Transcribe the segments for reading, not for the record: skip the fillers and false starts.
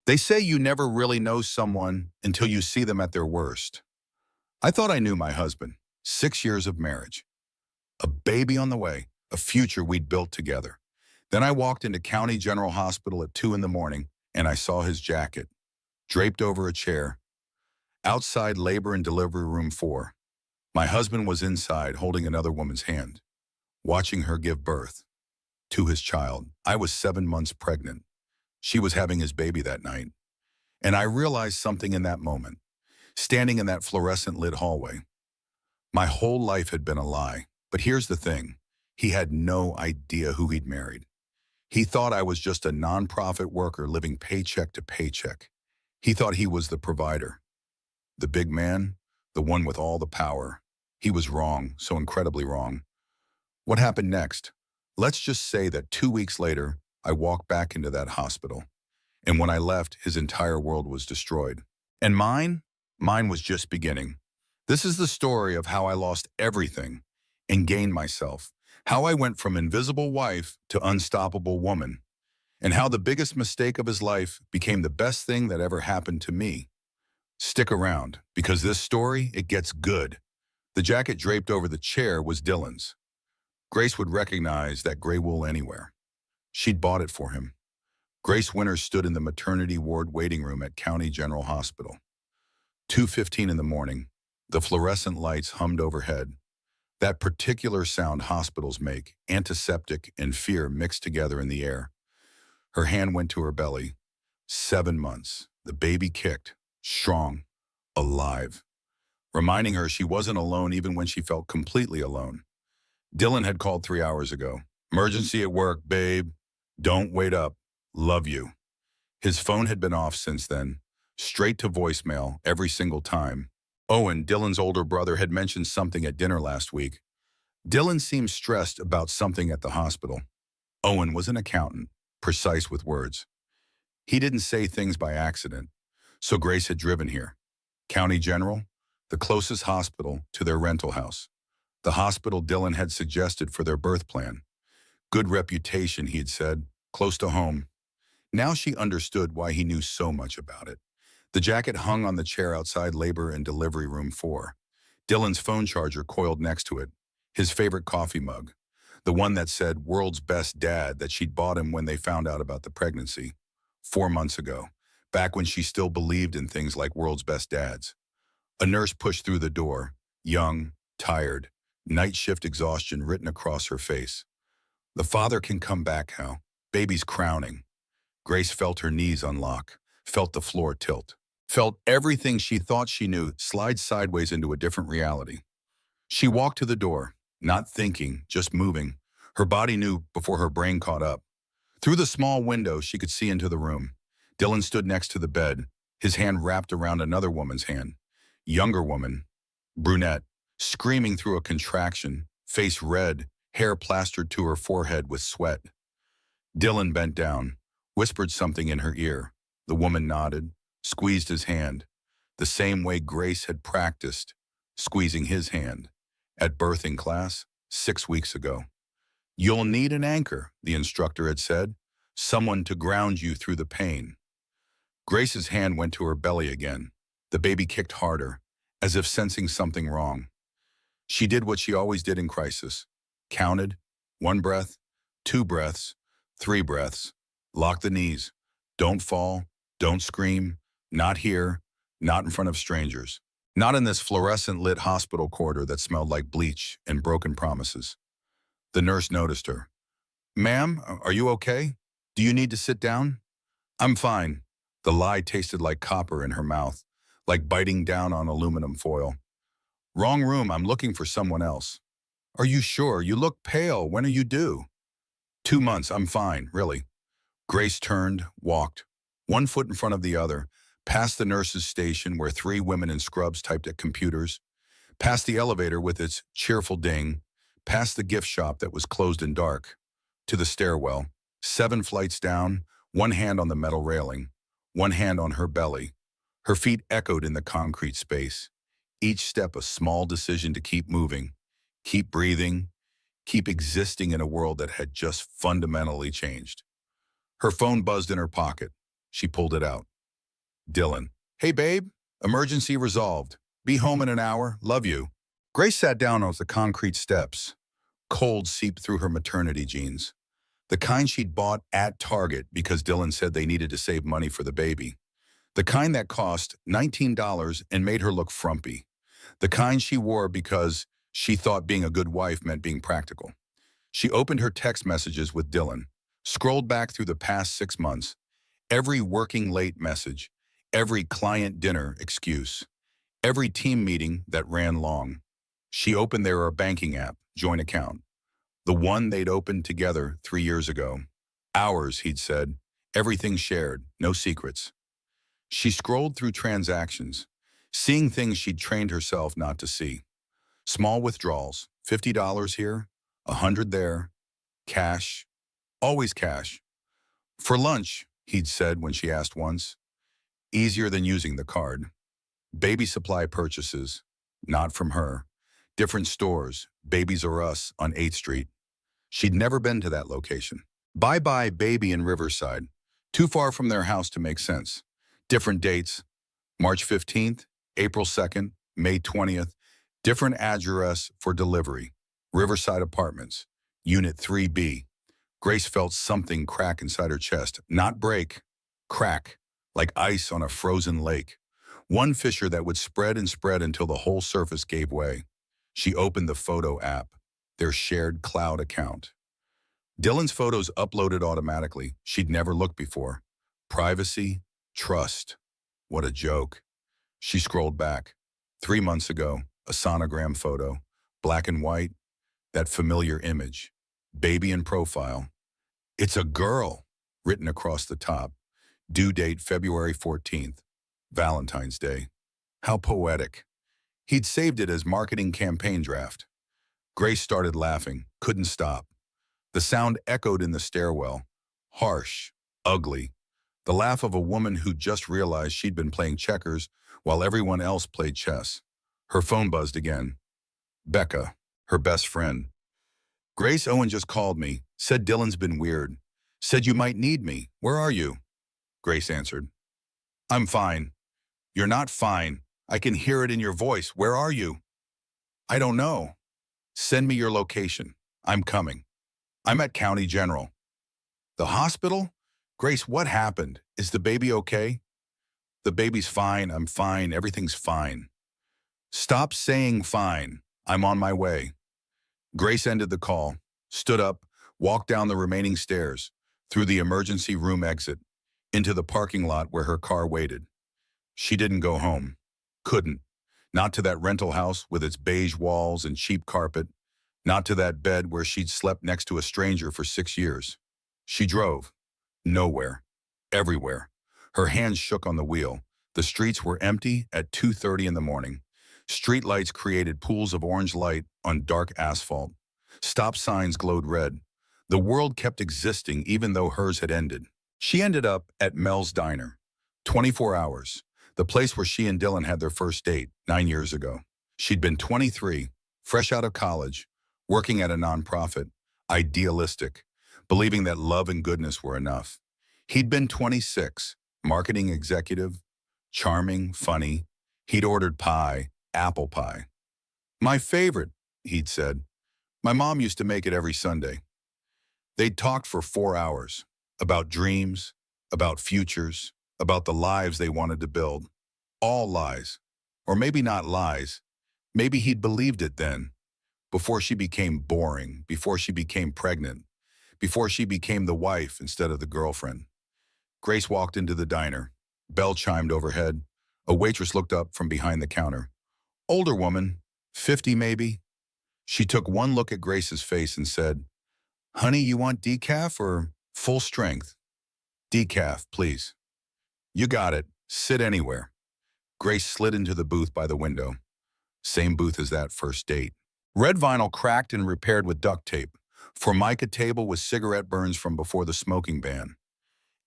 They say you never really know someone until you see them at their worst. I thought I knew my husband. 6 years of marriage. A baby on the way. A future we'd built together. Then I walked into County General Hospital at 2 in the morning and I saw his jacket, draped over a chair, outside labor and delivery room 4. My husband was inside holding another woman's hand, watching her give birth to his child. I was 7 months pregnant. She was having his baby that night. And I realized something in that moment, standing in that fluorescent lit hallway. My whole life had been a lie. But here's the thing. He had no idea who he'd married. He thought I was just a nonprofit worker living paycheck to paycheck. He thought he was the provider, the big man, the one with all the power. He was wrong, so incredibly wrong. What happened next? Let's just say that 2 weeks later, I walked back into that hospital. And when I left, his entire world was destroyed. And mine was just beginning. This is the story of how I lost everything and gained myself. How I went from invisible wife to unstoppable woman. And how the biggest mistake of his life became the best thing that ever happened to me. Stick around, because this story, it gets good. The jacket draped over the chair was Dylan's. Grace would recognize that gray wool anywhere. She'd bought it for him. Grace Winters stood in the maternity ward waiting room at County General Hospital. 2:15 in the morning, the fluorescent lights hummed overhead. That particular sound hospitals make, antiseptic and fear mixed together in the air. Her hand went to her belly. 7 months. The baby kicked, strong, alive, reminding her she wasn't alone even when she felt completely alone. Dylan had called 3 hours ago. Emergency at work, babe. Don't wait up. Love you. His phone had been off since then, straight to voicemail every single time. Owen, Dylan's older brother, had mentioned something at dinner last week. Dylan seemed stressed about something at the hospital. Owen was an accountant, precise with words. He didn't say things by accident, so Grace had driven here. County General, the closest hospital to their rental house. The hospital Dylan had suggested for their birth plan. Good reputation, he had said, close to home. Now she understood why he knew so much about it. The jacket hung on the chair outside labor and delivery room 4. Dylan's phone charger coiled next to it. His favorite coffee mug. The one that said world's best dad that she'd bought him when they found out about the pregnancy. 4 months ago, back when she still believed in things like world's best dads. A nurse pushed through the door, young, tired, night shift exhaustion written across her face. The father can come back, Hal. Baby's crowning. Grace felt her knees unlock, felt the floor tilt. Felt everything she thought she knew slide sideways into a different reality. She walked to the door, not thinking, just moving. Her body knew before her brain caught up. Through the small window, she could see into the room. Dylan stood next to the bed, his hand wrapped around another woman's hand. Younger woman, brunette, screaming through a contraction, face red, hair plastered to her forehead with sweat. Dylan bent down, whispered something in her ear. The woman nodded, squeezed his hand, the same way Grace had practiced, squeezing his hand, at birthing class 6 weeks ago. You'll need an anchor, the instructor had said, someone to ground you through the pain. Grace's hand went to her belly again. The baby kicked harder, as if sensing something wrong. She did what she always did in crisis. Counted, 1 breath, 2 breaths, 3 breaths. Lock the knees. Don't fall, don't scream. Not here, not in front of strangers. Not in this fluorescent lit hospital corridor that smelled like bleach and broken promises. The nurse noticed her. Ma'am, are you okay? Do you need to sit down? I'm fine. The lie tasted like copper in her mouth, like biting down on aluminum foil. Wrong room, I'm looking for someone else. Are you sure? You look pale. When are you due? 2 months, I'm fine, really. Grace turned, walked, 1 foot in front of the other, past the nurse's station where 3 women in scrubs typed at computers, past the elevator with its cheerful ding, past the gift shop that was closed and dark, to the stairwell, 7 flights down, 1 hand on the metal railing, 1 hand on her belly. Her feet echoed in the concrete space, each step a small decision to keep moving, keep breathing, keep existing in a world that had just fundamentally changed. Her phone buzzed in her pocket. She pulled it out. Dylan. Hey, babe. Emergency resolved. Be home in an hour. Love you. Grace sat down on the concrete steps. Cold seeped through her maternity jeans. The kind she'd bought at Target because Dylan said they needed to save money for the baby. The kind that cost $19 and made her look frumpy. The kind she wore because she thought being a good wife meant being practical. She opened her text messages with Dylan, scrolled back through the past 6 months, every working late message, every client dinner excuse, every team meeting that ran long. She opened their banking app, joint account, the one they'd opened together 3 years ago. Ours, he'd said, everything shared, no secrets. She scrolled through transactions, seeing things she'd trained herself not to see. Small withdrawals, $50 here, 100 there, cash, always cash. For lunch, he'd said when she asked once, easier than using the card. Baby supply purchases, not from her. Different stores, Babies R Us on 8th Street. She'd never been to that location. Bye-bye Baby in Riverside, too far from their house to make sense. Different dates, March 15th, April 2nd, May 20th. Different address for delivery. Riverside Apartments, Unit 3B. Grace felt something crack inside her chest. Not break, crack, like ice on a frozen lake. One fissure that would spread and spread until the whole surface gave way. She opened the photo app, their shared cloud account. Dylan's photos uploaded automatically. She'd never looked before. Privacy, trust. What a joke. She scrolled back. 3 months ago, a sonogram photo, black and white, that familiar image. Baby in profile. It's a girl, written across the top. Due date February 14th, Valentine's Day. How poetic. He'd saved it as marketing campaign draft. Grace started laughing, couldn't stop. The sound echoed in the stairwell, harsh, ugly. The laugh of a woman who just realized she'd been playing checkers while everyone else played chess. Her phone buzzed again. Becca, her best friend. Grace, Owen just called me, said Dylan's been weird. Said you might need me. Where are you? Grace answered. I'm fine. You're not fine. I can hear it in your voice. Where are you? I don't know. Send me your location. I'm coming. I'm at County General. The hospital? Grace, what happened? Is the baby okay? The baby's fine. I'm fine. Everything's fine. Stop saying fine. I'm on my way. Grace ended the call, stood up, walked down the remaining stairs, through the emergency room exit, into the parking lot where her car waited. She didn't go home. Couldn't. Not to that rental house with its beige walls and cheap carpet. Not to that bed where she'd slept next to a stranger for 6 years. She drove. Nowhere. Everywhere. Her hands shook on the wheel. The streets were empty at 2:30 in the morning. Street lights created pools of orange light on dark asphalt. Stop signs glowed red. The world kept existing even though hers had ended. She ended up at Mel's Diner. 24 hours. The place where she and Dylan had their first date 9 years ago. She'd been 23, fresh out of college, working at a nonprofit, idealistic, believing that love and goodness were enough. He'd been 26, marketing executive, charming, funny. He'd ordered pie, apple pie. My favorite, he'd said. My mom used to make it every Sunday. They'd talked for 4 hours about dreams, about futures, about the lives they wanted to build. All lies. Or maybe not lies. Maybe he'd believed it then. Before she became boring, before she became pregnant, before she became the wife instead of the girlfriend. Grace walked into the diner. Bell chimed overhead. A waitress looked up from behind the counter. Older woman, 50 maybe. She took one look at Grace's face and said, Honey, you want decaf or full strength? Decaf, please. You got it. Sit anywhere. Grace slid into the booth by the window. Same booth as that first date. Red vinyl cracked and repaired with duct tape. Formica table with cigarette burns from before the smoking ban.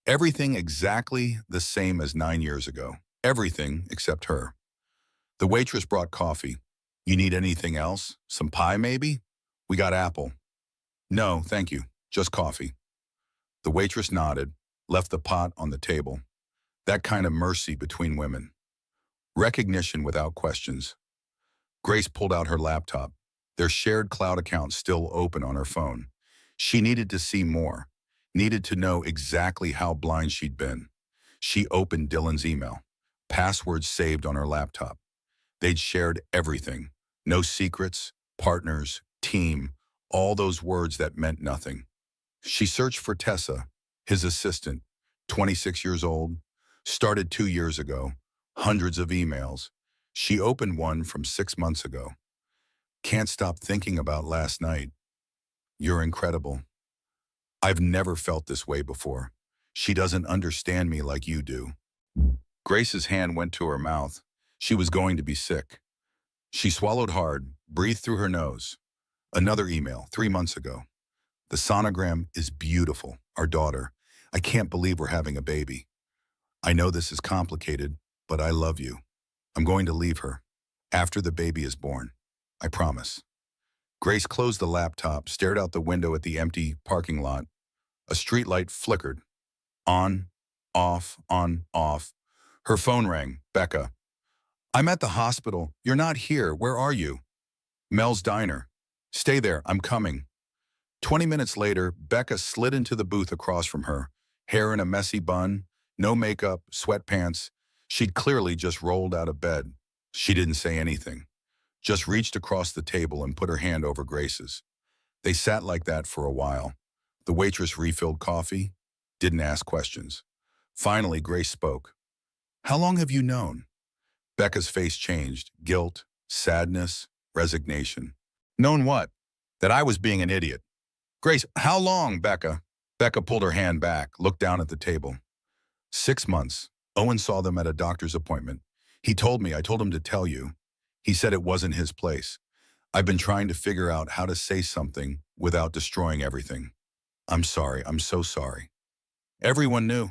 Everything exactly the same as 9 years ago. Everything except her. The waitress brought coffee. You need anything else? Some pie, maybe? We got apple. No, thank you. Just coffee. The waitress nodded, left the pot on the table. That kind of mercy between women. Recognition without questions. Grace pulled out her laptop, their shared cloud account still open on her phone. She needed to see more, needed to know exactly how blind she'd been. She opened Dylan's email, passwords saved on her laptop. They'd shared everything. No secrets, partners, team, all those words that meant nothing. She searched for Tessa, his assistant, 26 years old, started 2 years ago, hundreds of emails. She opened one from 6 months ago. Can't stop thinking about last night. You're incredible. I've never felt this way before. She doesn't understand me like you do. Grace's hand went to her mouth. She was going to be sick. She swallowed hard, breathed through her nose. Another email, 3 months ago. The sonogram is beautiful, our daughter. I can't believe we're having a baby. I know this is complicated, but I love you. I'm going to leave her. After the baby is born. I promise. Grace closed the laptop, stared out the window at the empty parking lot. A streetlight flickered. On, off, on, off. Her phone rang. Becca. I'm at the hospital. You're not here. Where are you? Mel's diner. Stay there. I'm coming. 20 minutes later, Becca slid into the booth across from her, hair in a messy bun, no makeup, sweatpants. She'd clearly just rolled out of bed. She didn't say anything, just reached across the table and put her hand over Grace's. They sat like that for a while. The waitress refilled coffee, didn't ask questions. Finally, Grace spoke. How long have you known? Becca's face changed, guilt, sadness, resignation. Known what? That I was being an idiot. Grace, how long, Becca? Becca pulled her hand back, looked down at the table. 6 months. Owen saw them at a doctor's appointment. He told me, I told him to tell you. He said it wasn't his place. I've been trying to figure out how to say something without destroying everything. I'm sorry, I'm so sorry. Everyone knew.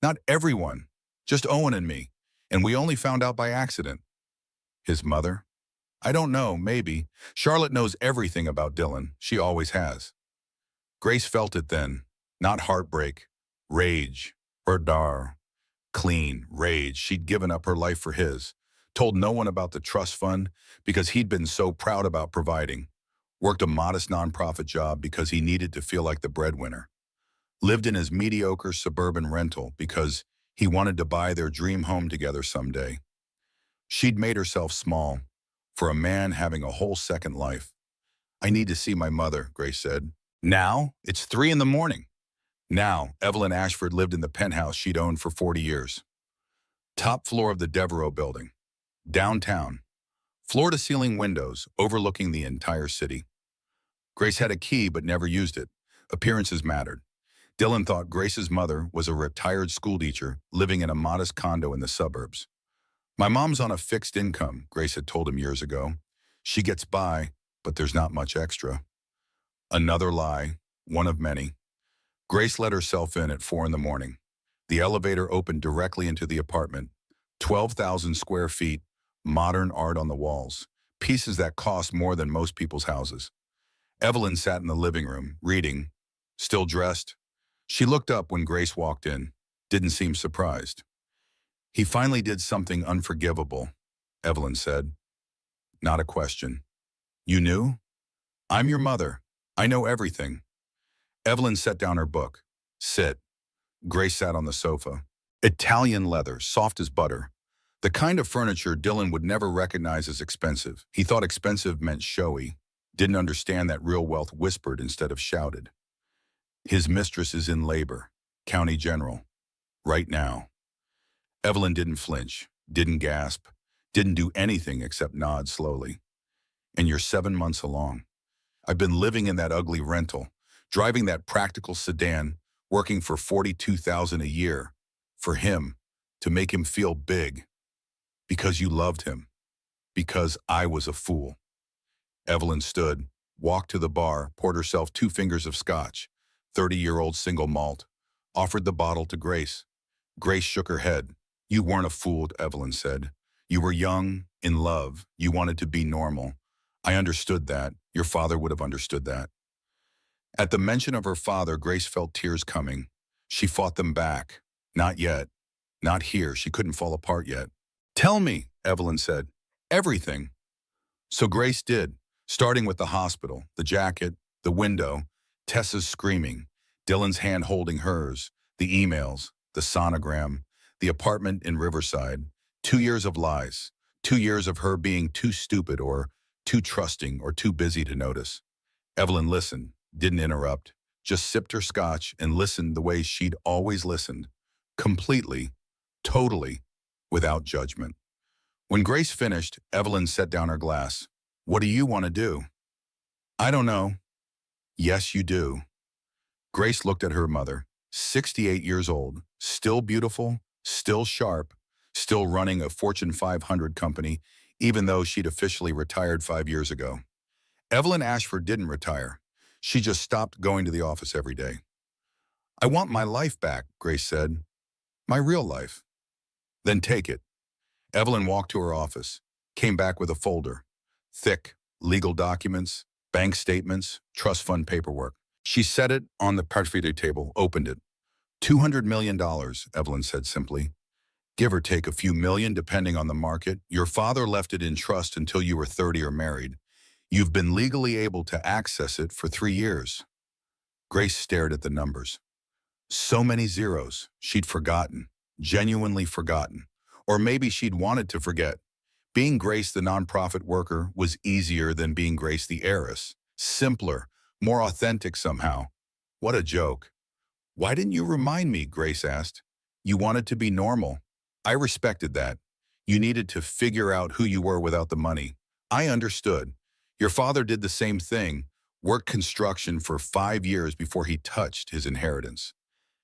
Not everyone, just Owen and me. And we only found out by accident. His mother? I don't know, maybe. Charlotte knows everything about Dylan. She always has. Grace felt it then. Not heartbreak. Rage. Berdar. Clean. Rage. She'd given up her life for his. Told no one about the trust fund because he'd been so proud about providing. Worked a modest nonprofit job because he needed to feel like the breadwinner. Lived in his mediocre suburban rental because he wanted to buy their dream home together someday. She'd made herself small for a man having a whole second life. I need to see my mother, Grace said. Now? It's 3 a.m. Now, Evelyn Ashford lived in the penthouse she'd owned for 40 years. Top floor of the Devereaux building. Downtown. Floor-to-ceiling windows overlooking the entire city. Grace had a key but never used it. Appearances mattered. Dylan thought Grace's mother was a retired schoolteacher living in a modest condo in the suburbs. My mom's on a fixed income, Grace had told him years ago. She gets by, but there's not much extra. Another lie, one of many. Grace let herself in at 4 a.m. The elevator opened directly into the apartment. 12,000 square feet, modern art on the walls, pieces that cost more than most people's houses. Evelyn sat in the living room, reading, still dressed. She looked up when Grace walked in, didn't seem surprised. He finally did something unforgivable, Evelyn said. Not a question. You knew? I'm your mother. I know everything. Evelyn set down her book. Sit. Grace sat on the sofa. Italian leather, soft as butter. The kind of furniture Dylan would never recognize as expensive. He thought expensive meant showy. Didn't understand that real wealth whispered instead of shouted. His mistress is in labor. County General. Right now. Evelyn didn't flinch, didn't gasp, didn't do anything except nod slowly. And you're 7 months along. I've been living in that ugly rental, driving that practical sedan, working for $42,000 a year, for him, to make him feel big. Because you loved him. Because I was a fool. Evelyn stood, walked to the bar, poured herself 2 fingers of scotch, 30-year-old single malt, offered the bottle to Grace. Grace shook her head. You weren't a fool, Evelyn said. You were young, in love. You wanted to be normal. I understood that. Your father would have understood that. At the mention of her father, Grace felt tears coming. She fought them back. Not yet. Not here, she couldn't fall apart yet. Tell me, Evelyn said. Everything. So Grace did, starting with the hospital, the jacket, the window, Tessa's screaming, Dylan's hand holding hers, the emails, the sonogram, the apartment in Riverside, 2 years of lies, 2 years of her being too stupid or too trusting or too busy to notice. Evelyn listened, didn't interrupt, just sipped her scotch and listened the way she'd always listened, completely, totally, without judgment. When Grace finished, Evelyn set down her glass. What do you want to do? I don't know. Yes, you do. Grace looked at her mother, 68 years old, still beautiful, still sharp, still running a Fortune 500 company, even though she'd officially retired 5 years ago. Evelyn Ashford didn't retire. She just stopped going to the office every day. I want my life back, Grace said. My real life. Then take it. Evelyn walked to her office, came back with a folder. Thick, legal documents, bank statements, trust fund paperwork. She set it on the parfait table, opened it. $200 million, Evelyn said simply. Give or take a few million depending on the market. Your father left it in trust until you were 30 or married. You've been legally able to access it for 3 years. Grace stared at the numbers. So many zeros, she'd forgotten, genuinely forgotten. Or maybe she'd wanted to forget. Being Grace the nonprofit worker was easier than being Grace the heiress. Simpler, more authentic somehow. What a joke. Why didn't you remind me, Grace asked. You wanted to be normal. I respected that. You needed to figure out who you were without the money. I understood. Your father did the same thing, worked construction for 5 years before he touched his inheritance.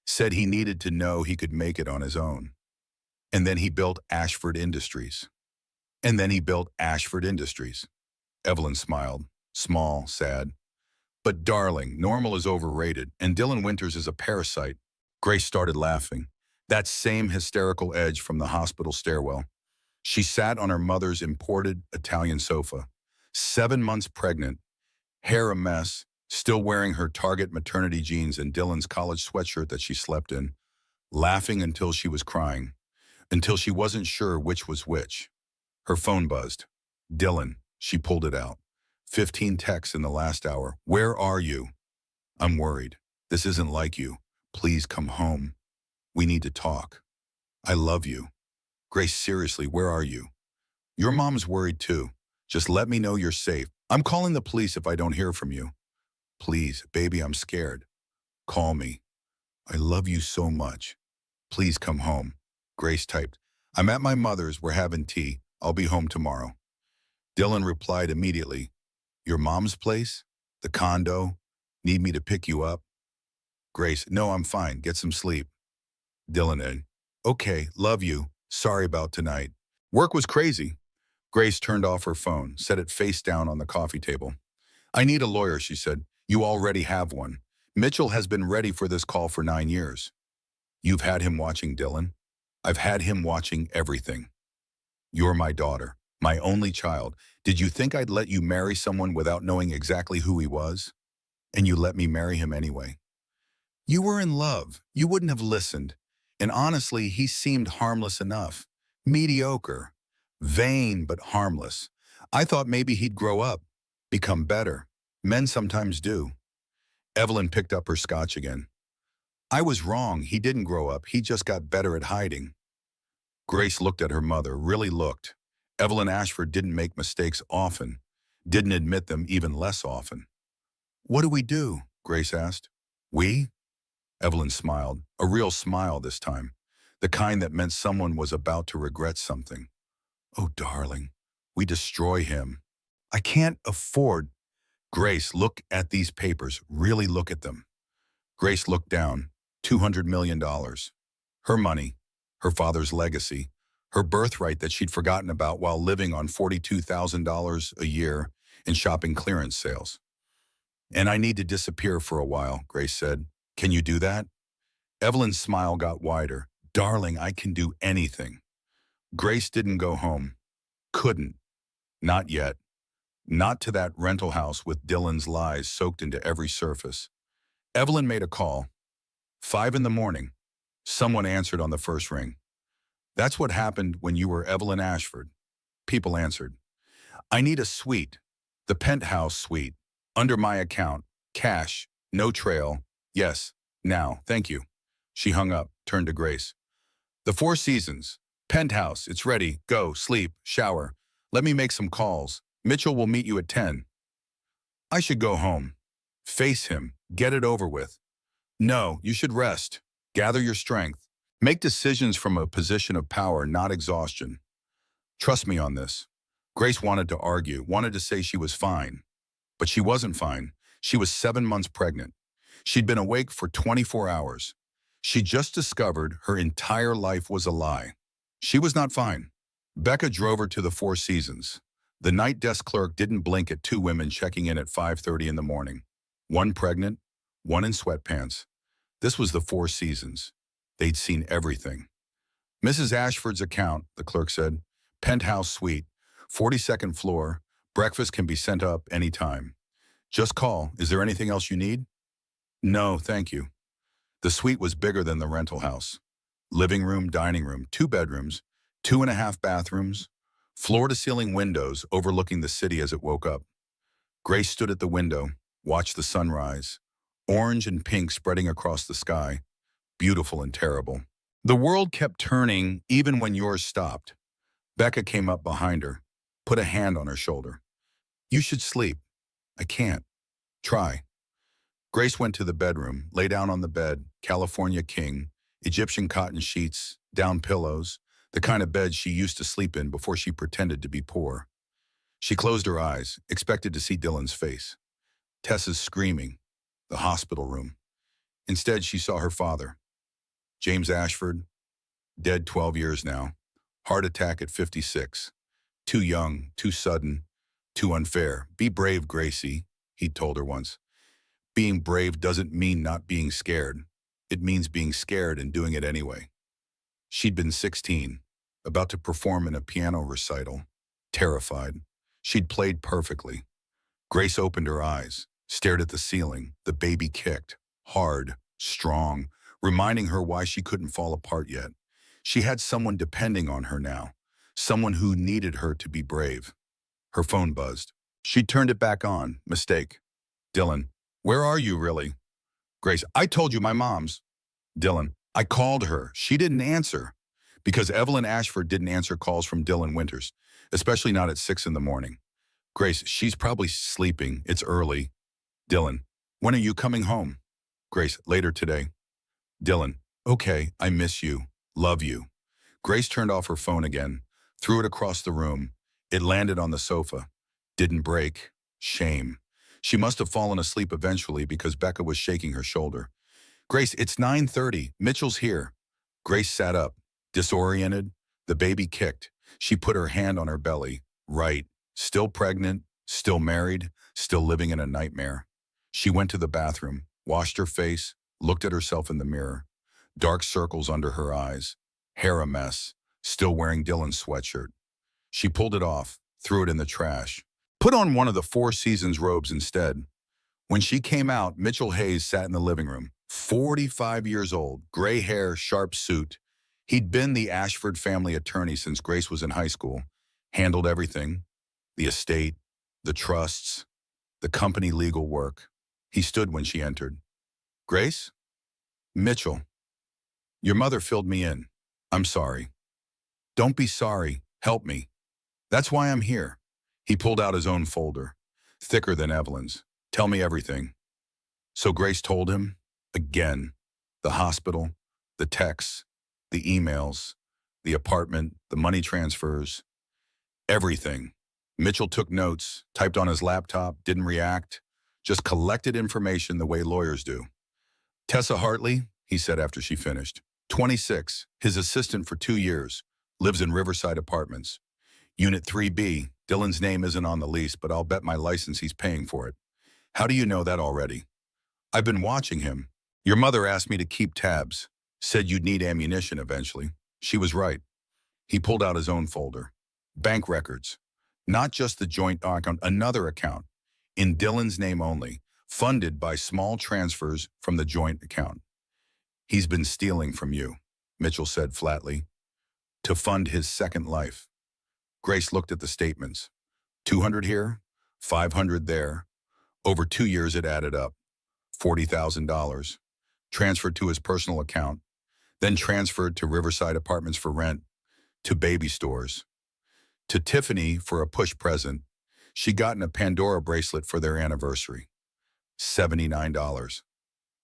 Said he needed to know he could make it on his own. And then he built Ashford Industries. Evelyn smiled, small, sad. But darling, normal is overrated, and Dylan Winters is a parasite. Grace started laughing. That same hysterical edge from the hospital stairwell. She sat on her mother's imported Italian sofa, 7 months pregnant, hair a mess, still wearing her Target maternity jeans and Dylan's college sweatshirt that she slept in, laughing until she was crying, until she wasn't sure which was which. Her phone buzzed. Dylan, she pulled it out. 15 texts in the last hour. Where are you? I'm worried. This isn't like you. Please come home. We need to talk. I love you. Grace, seriously, where are you? Your mom's worried too. Just let me know you're safe. I'm calling the police if I don't hear from you. Please, baby, I'm scared. Call me. I love you so much. Please come home. Grace typed, I'm at my mother's. We're having tea. I'll be home tomorrow. Dylan replied immediately, Your mom's place? The condo? Need me to pick you up? Grace, no, I'm fine. Get some sleep. Dylan, okay, love you. Sorry about tonight. Work was crazy. Grace turned off her phone, set it face down on the coffee table. I need a lawyer, she said. You already have one. Mitchell has been ready for this call for 9 years. You've had him watching Dylan? I've had him watching everything. You're my daughter, my only child. Did you think I'd let you marry someone without knowing exactly who he was? And you let me marry him anyway. You were in love. You wouldn't have listened. And honestly, he seemed harmless enough. Mediocre. Vain, but harmless. I thought maybe he'd grow up, become better. Men sometimes do. Evelyn picked up her scotch again. I was wrong. He didn't grow up. He just got better at hiding. Grace looked at her mother, really looked. Evelyn Ashford didn't make mistakes often, didn't admit them even less often. What do we do? Grace asked. We? Evelyn smiled, a real smile this time, the kind that meant someone was about to regret something. Oh, darling, we destroy him. I can't afford. Grace, look at these papers. Really look at them. Grace looked down. $200 million. Her money, her father's legacy, her birthright that she'd forgotten about while living on $42,000 a year in shopping clearance sales. And I need to disappear for a while, Grace said. Can you do that? Evelyn's smile got wider. Darling, I can do anything. Grace didn't go home. Couldn't. Not yet. Not to that rental house with Dylan's lies soaked into every surface. Evelyn made a call. 5 in the morning. Someone answered on the first ring. That's what happened when you were Evelyn Ashford. People answered. I need a suite. The penthouse suite. Under my account. Cash. No trail. Yes. Now. Thank you. She hung up, turned to Grace. The Four Seasons. Penthouse. It's ready. Go. Sleep. Shower. Let me make some calls. Mitchell will meet you at 10. I should go home. Face him. Get it over with. No, you should rest. Gather your strength. Make decisions from a position of power, not exhaustion. Trust me on this. Grace wanted to argue, wanted to say she was fine. But she wasn't fine. She was 7 months pregnant. She'd been awake for 24 hours. She just discovered her entire life was a lie. She was not fine. Becca drove her to the Four Seasons. The night desk clerk didn't blink at two women checking in at 5:30 in the morning. One pregnant, one in sweatpants. This was the Four Seasons. They'd seen everything. Mrs. Ashford's account, the clerk said. Penthouse suite, 42nd floor. Breakfast can be sent up anytime. Just call. Is there anything else you need? No, thank you. The suite was bigger than the rental house. Living room, dining room, 2 bedrooms, 2.5 bathrooms, floor-to-ceiling windows overlooking the city as it woke up. Grace stood at the window, watched the sunrise, orange and pink spreading across the sky, beautiful and terrible. The world kept turning even when yours stopped. Becca came up behind her, put a hand on her shoulder. You should sleep. I can't. Try. Grace went to the bedroom, lay down on the bed, California king, Egyptian cotton sheets, down pillows, the kind of bed she used to sleep in before she pretended to be poor. She closed her eyes, expected to see Dylan's face. Tessa's screaming. The hospital room. Instead, she saw her father. James Ashford, dead 12 years now. Heart attack at 56. Too young, too sudden, too unfair. Be brave, Gracie, he'd told her once. Being brave doesn't mean not being scared. It means being scared and doing it anyway. She'd been 16, about to perform in a piano recital, terrified. She'd played perfectly. Grace opened her eyes, stared at the ceiling. The baby kicked, hard, strong, reminding her why she couldn't fall apart yet. She had someone depending on her now, someone who needed her to be brave. Her phone buzzed. She turned it back on. Mistake. Dylan, where are you really? Grace, I told you my mom's. Dylan, I called her. She didn't answer. Because Evelyn Ashford didn't answer calls from Dylan Winters, especially not at 6 in the morning. Grace, she's probably sleeping. It's early. Dylan, when are you coming home? Grace, later today. Dylan, okay, I miss you. Love you. Grace turned off her phone again, threw it across the room. It landed on the sofa. Didn't break. Shame. She must have fallen asleep eventually because Becca was shaking her shoulder. Grace, it's 9:30. Mitchell's here. Grace sat up, disoriented. The baby kicked. She put her hand on her belly. Right. Still pregnant, still married, still living in a nightmare. She went to the bathroom, washed her face, looked at herself in the mirror. Dark circles under her eyes. Hair a mess. Still wearing Dylan's sweatshirt. She pulled it off, threw it in the trash. Put on one of the Four Seasons robes instead. When she came out, Mitchell Hayes sat in the living room. 45 years old, gray hair, sharp suit. He'd been the Ashford family attorney since Grace was in high school. Handled everything. The estate, the trusts, the company legal work. He stood when she entered. Grace? Mitchell. Your mother filled me in. I'm sorry. Don't be sorry. Help me. That's why I'm here. He pulled out his own folder, thicker than Evelyn's. Tell me everything. So Grace told him, again, the hospital, the texts, the emails, the apartment, the money transfers, everything. Mitchell took notes, typed on his laptop, didn't react, just collected information the way lawyers do. Tessa Hartley, he said after she finished. 26, his assistant for 2 years, lives in Riverside Apartments. Unit 3B, Dylan's name isn't on the lease, but I'll bet my license he's paying for it. How do you know that already? I've been watching him. Your mother asked me to keep tabs, said you'd need ammunition eventually. She was right. He pulled out his own folder. Bank records. Not just the joint account, another account, in Dylan's name only, funded by small transfers from the joint account. He's been stealing from you, Mitchell said flatly. to fund his second life. Grace looked at the statements. 200 here, 500 there. Over 2 years it added up. $40,000. Transferred to his personal account, then transferred to Riverside Apartments for rent, to baby stores, to Tiffany for a push present. She gotten a Pandora bracelet for their anniversary. $79.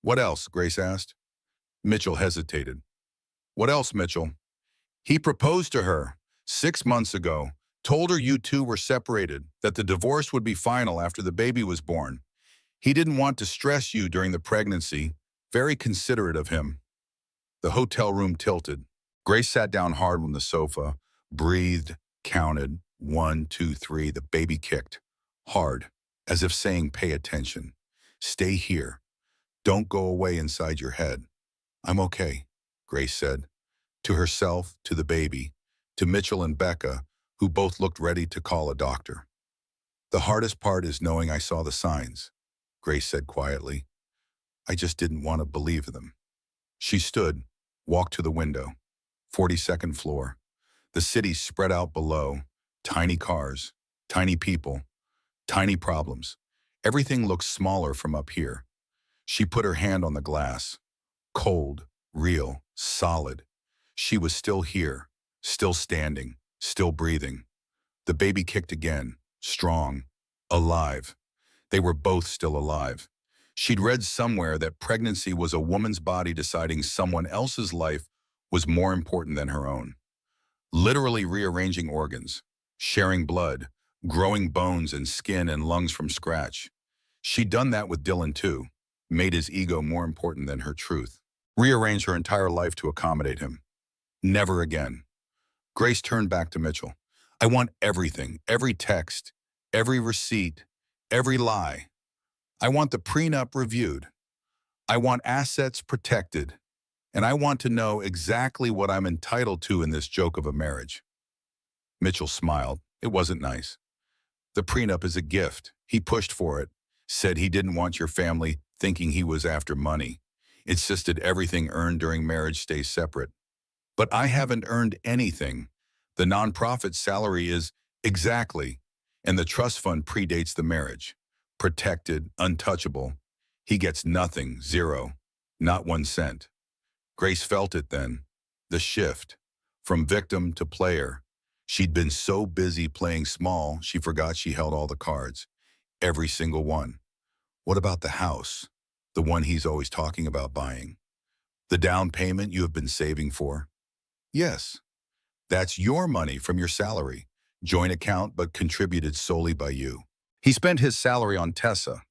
What else? Grace asked. Mitchell hesitated. What else, Mitchell? He proposed to her 6 months ago, told her you two were separated, that the divorce would be final after the baby was born. He didn't want to stress you during the pregnancy. Very considerate of him. The hotel room tilted. Grace sat down hard on the sofa, breathed, counted. 1, 2, 3. The baby kicked. Hard, as if saying, pay attention. Stay here. Don't go away inside your head. I'm okay, Grace said. To herself, to the baby, to Mitchell and Becca, who both looked ready to call a doctor. The hardest part is knowing I saw the signs, Grace said quietly. I just didn't want to believe them. She stood, walked to the window. 42nd floor. The city spread out below. Tiny cars, tiny people, tiny problems. Everything looks smaller from up here. She put her hand on the glass. Cold, real, solid. She was still here, still standing, still breathing. The baby kicked again, strong, alive. They were both still alive. She'd read somewhere that pregnancy was a woman's body deciding someone else's life was more important than her own. Literally rearranging organs, sharing blood, growing bones and skin and lungs from scratch. She'd done that with Dylan too, made his ego more important than her truth. Rearranged her entire life to accommodate him. Never again. Grace turned back to Mitchell. I want everything, every text, every receipt, every lie. I want the prenup reviewed. I want assets protected. And I want to know exactly what I'm entitled to in this joke of a marriage. Mitchell smiled. It wasn't nice. The prenup is a gift. He pushed for it, said he didn't want your family thinking he was after money. Insisted everything earned during marriage stays separate. But I haven't earned anything. The nonprofit salary is exactly, and the trust fund predates the marriage. Protected, untouchable. He gets nothing, zero, not 1 cent. Grace felt it then, the shift, from victim to player. She'd been so busy playing small, she forgot she held all the cards, every single one. What about the house, the one he's always talking about buying? The down payment you have been saving for? Yes, that's your money from your salary, joint account but contributed solely by you. He spent his salary on Tessa.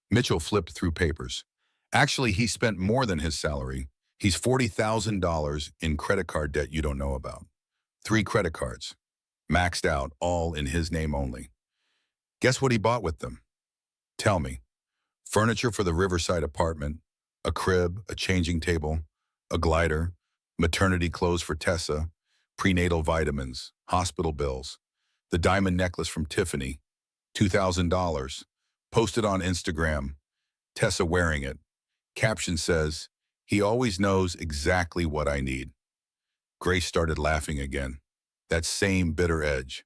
Mitchell flipped through papers. Actually, he spent more than his salary. He's $40,000 in credit card debt you don't know about. 3 credit cards, maxed out, all in his name only. Guess what he bought with them? Tell me. Furniture for the Riverside apartment, a crib, a changing table, a glider, maternity clothes for Tessa, prenatal vitamins, hospital bills, the diamond necklace from Tiffany, $2,000, posted on Instagram, Tessa wearing it. Caption says, he always knows exactly what I need. Grace started laughing again, that same bitter edge.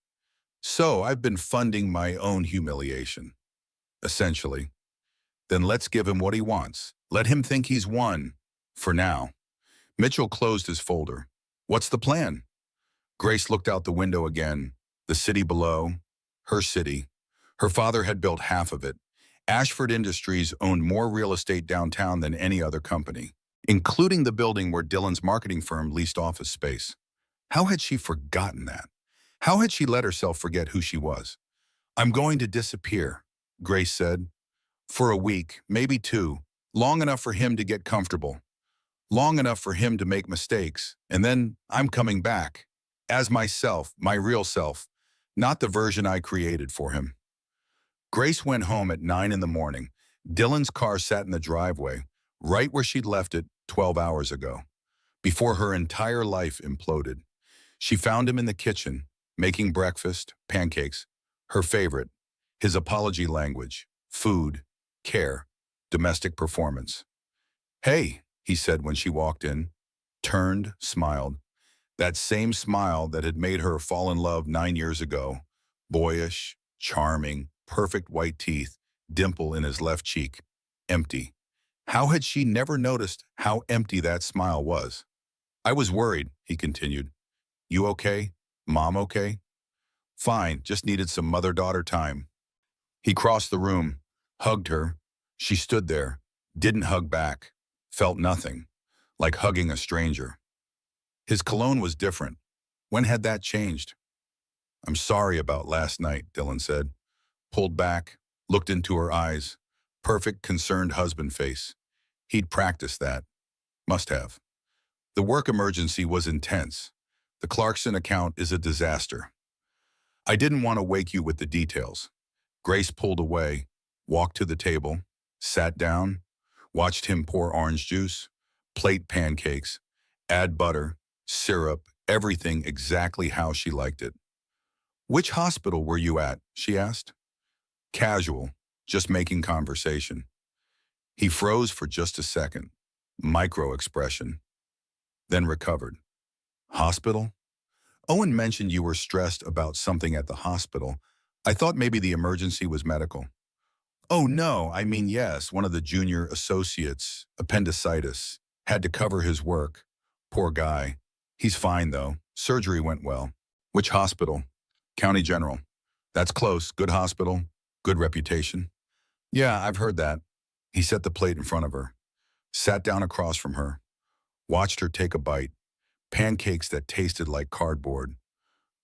So I've been funding my own humiliation, essentially. Then let's give him what he wants. Let him think he's won, for now. Mitchell closed his folder. What's the plan? Grace looked out the window again, the city below, her city. Her father had built half of it. Ashford Industries owned more real estate downtown than any other company, including the building where Dylan's marketing firm leased office space. How had she forgotten that? How had she let herself forget who she was? I'm going to disappear, Grace said. For a week, maybe 2, long enough for him to get comfortable, long enough for him to make mistakes, and then I'm coming back, as myself, my real self, not the version I created for him. Grace went home at 9 in the morning. Dylan's car sat in the driveway, right where she'd left it 12 hours ago, before her entire life imploded. She found him in the kitchen, making breakfast, pancakes, her favorite, his apology language, food, care, domestic performance. Hey, he said when she walked in, turned, smiled. That same smile that had made her fall in love 9 years ago. Boyish, charming, perfect white teeth, dimple in his left cheek. Empty. How had she never noticed how empty that smile was? I was worried, he continued. You okay? Mom okay? Fine, just needed some mother-daughter time. He crossed the room, hugged her. She stood there, didn't hug back, felt nothing, like hugging a stranger. His cologne was different. When had that changed? I'm sorry about last night, Dylan said. Pulled back, looked into her eyes. Perfect, concerned husband face. He'd practiced that. Must have. The work emergency was intense. The Clarkson account is a disaster. I didn't want to wake you with the details. Grace pulled away, walked to the table, sat down, watched him pour orange juice, plate pancakes, add butter, syrup, everything exactly how she liked it. Which hospital were you at? She asked. Casual, just making conversation. He froze for just a second. Micro expression. Then recovered. Hospital? Owen mentioned you were stressed about something at the hospital. I thought maybe the emergency was medical. Oh no, I mean yes, one of the junior associates, appendicitis, had to cover his work. Poor guy. He's fine though. Surgery went well. Which hospital? County General. That's close. Good hospital. Good reputation. Yeah, I've heard that. He set the plate in front of her. Sat down across from her. Watched her take a bite. Pancakes that tasted like cardboard.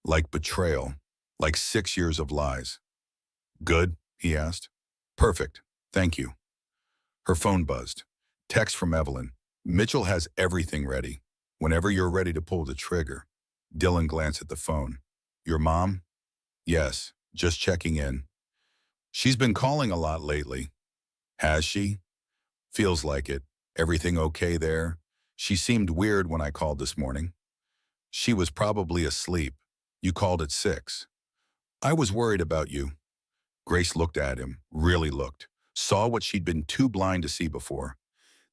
Like betrayal. Like 6 years of lies. Good? He asked. Perfect. Thank you. Her phone buzzed. Text from Evelyn. Mitchell has everything ready. Whenever you're ready to pull the trigger. Dylan glanced at the phone. Your mom? Yes, just checking in. She's been calling a lot lately. Has she? Feels like it. Everything okay there? She seemed weird when I called this morning. She was probably asleep. You called at 6. I was worried about you. Grace looked at him, really looked, saw what she'd been too blind to see before.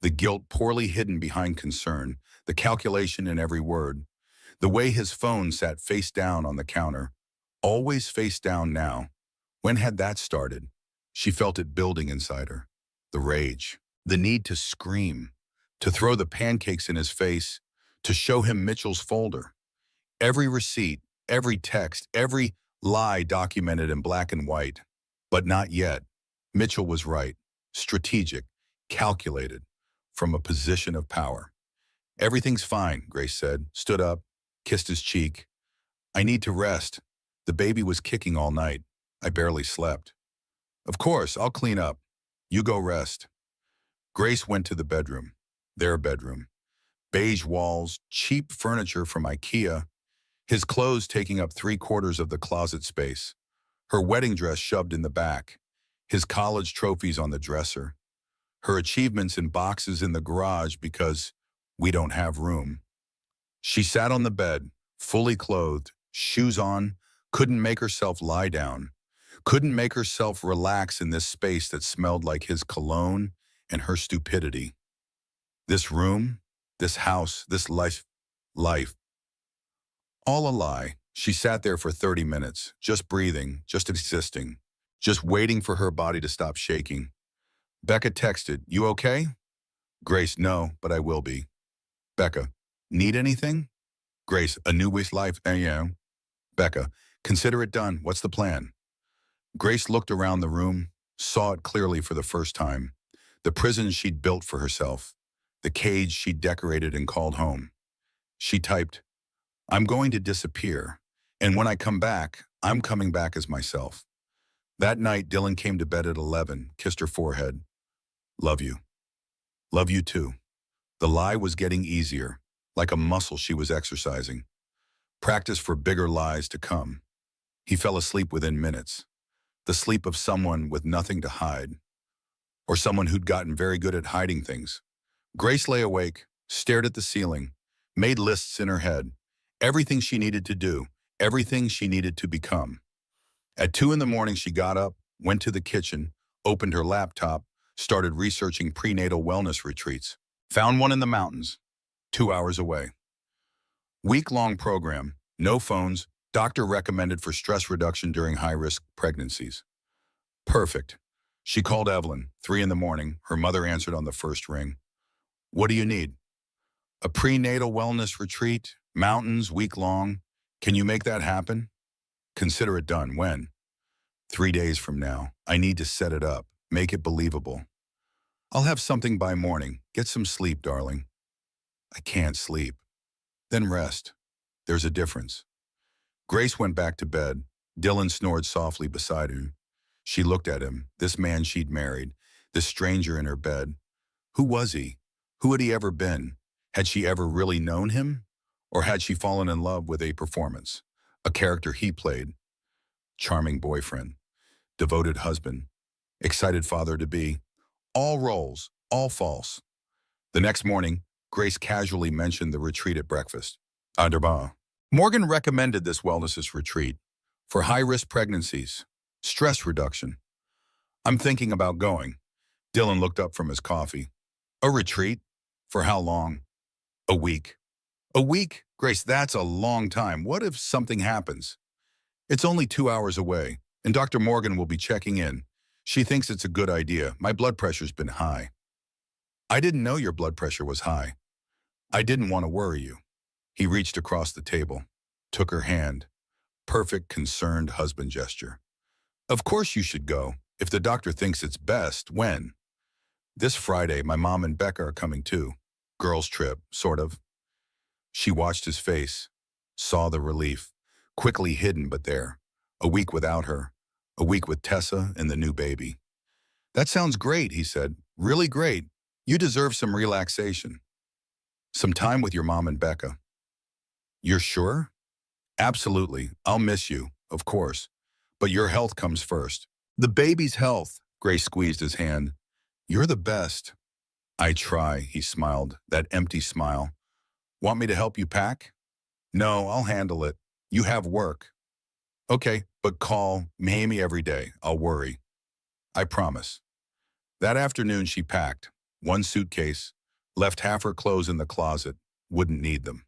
The guilt poorly hidden behind concern, the calculation in every word, the way his phone sat face down on the counter, always face down now. When had that started? She felt it building inside her. The rage, the need to scream, to throw the pancakes in his face, to show him Mitchell's folder. Every receipt, every text, every lie documented in black and white. But not yet. Mitchell was right, strategic, calculated, from a position of power. Everything's fine, Grace said, stood up, kissed his cheek. I need to rest. The baby was kicking all night. I barely slept. Of course, I'll clean up. You go rest. Grace went to the bedroom, their bedroom. Beige walls, cheap furniture from IKEA, his clothes taking up 3/4 of the closet space, her wedding dress shoved in the back, his college trophies on the dresser, her achievements in boxes in the garage because we don't have room. She sat on the bed, fully clothed, shoes on, couldn't make herself lie down, couldn't make herself relax in this space that smelled like his cologne and her stupidity. This room, this house, this life, all a lie. She sat there for 30 minutes, just breathing, just existing, just waiting for her body to stop shaking. Becca texted, you okay? Grace, no, but I will be. Becca, need anything? Grace, a new wish life, yeah. Becca, consider it done. What's the plan? Grace looked around the room, saw it clearly for the first time. The prison she'd built for herself, the cage she'd decorated and called home. She typed, I'm going to disappear, and when I come back, I'm coming back as myself. That night, Dylan came to bed at 11, kissed her forehead. Love you. Love you too. The lie was getting easier, like a muscle she was exercising. Practice for bigger lies to come. He fell asleep within minutes. The sleep of someone with nothing to hide, or someone who'd gotten very good at hiding things. Grace lay awake, stared at the ceiling, made lists in her head, everything she needed to do, everything she needed to become. At 2 in the morning, she got up, went to the kitchen, opened her laptop, started researching prenatal wellness retreats. Found one in the mountains, 2 hours away. Week-long program, no phones, doctor recommended for stress reduction during high-risk pregnancies. Perfect. She called Evelyn, 3 in the morning. Her mother answered on the first ring. What do you need? A prenatal wellness retreat, mountains, week-long. Can you make that happen? Consider it done. When? 3 days from now. I need to set it up. Make it believable. I'll have something by morning. Get some sleep, darling. I can't sleep. Then rest. There's a difference. Grace went back to bed. Dylan snored softly beside him. She looked at him, this man she'd married, this stranger in her bed. Who was he? Who had he ever been? Had she ever really known him? Or had she fallen in love with a performance? A character he played. Charming boyfriend. Devoted husband. Excited father-to-be. All roles, all false. The next morning, Grace casually mentioned the retreat at breakfast. Adarba. Morgan recommended this wellness retreat for high-risk pregnancies, stress reduction. I'm thinking about going. Dylan looked up from his coffee. A retreat? For how long? A week. A week? Grace, that's a long time. What if something happens? It's only 2 hours away, and Dr. Morgan will be checking in. She thinks it's a good idea. My blood pressure's been high. I didn't know your blood pressure was high. I didn't want to worry you. He reached across the table, took her hand. Perfect, concerned husband gesture. Of course you should go, if the doctor thinks it's best. When? This Friday, my mom and Becca are coming too. Girls' trip, sort of. She watched his face, saw the relief, quickly hidden but there. A week without her, a week with Tessa and the new baby. That sounds great, he said. Really great. You deserve some relaxation. Some time with your mom and Becca. You're sure? Absolutely. I'll miss you, of course. But your health comes first. The baby's health. Grace squeezed his hand. You're the best. I try, he smiled, that empty smile. Want me to help you pack? No, I'll handle it. You have work. Okay, but call me every day. I'll worry. I promise. That afternoon she packed. One suitcase, left half her clothes in the closet, wouldn't need them.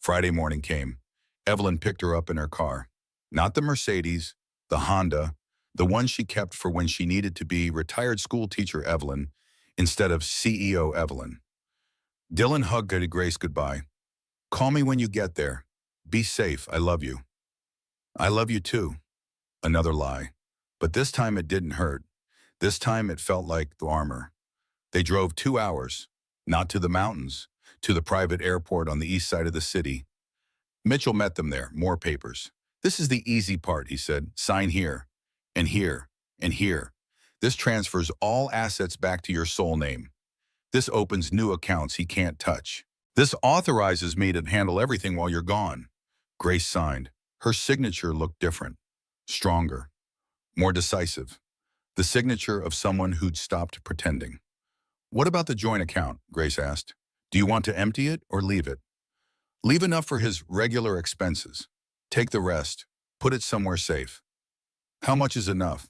Friday morning came. Evelyn picked her up in her car. Not the Mercedes, the Honda, the one she kept for when she needed to be retired school teacher Evelyn instead of CEO Evelyn. Dylan hugged Grace goodbye. Call me when you get there. Be safe, I love you. I love you too. Another lie. But this time it didn't hurt. This time it felt like the armor. They drove 2 hours, not to the mountains, to the private airport on the east side of the city. Mitchell met them there, more papers. This is the easy part, he said. Sign here, and here, and here. This transfers all assets back to your sole name. This opens new accounts he can't touch. This authorizes me to handle everything while you're gone. Grace signed. Her signature looked different, stronger, more decisive. The signature of someone who'd stopped pretending. What about the joint account? Grace asked. Do you want to empty it or leave it? Leave enough for his regular expenses. Take the rest. Put it somewhere safe. How much is enough?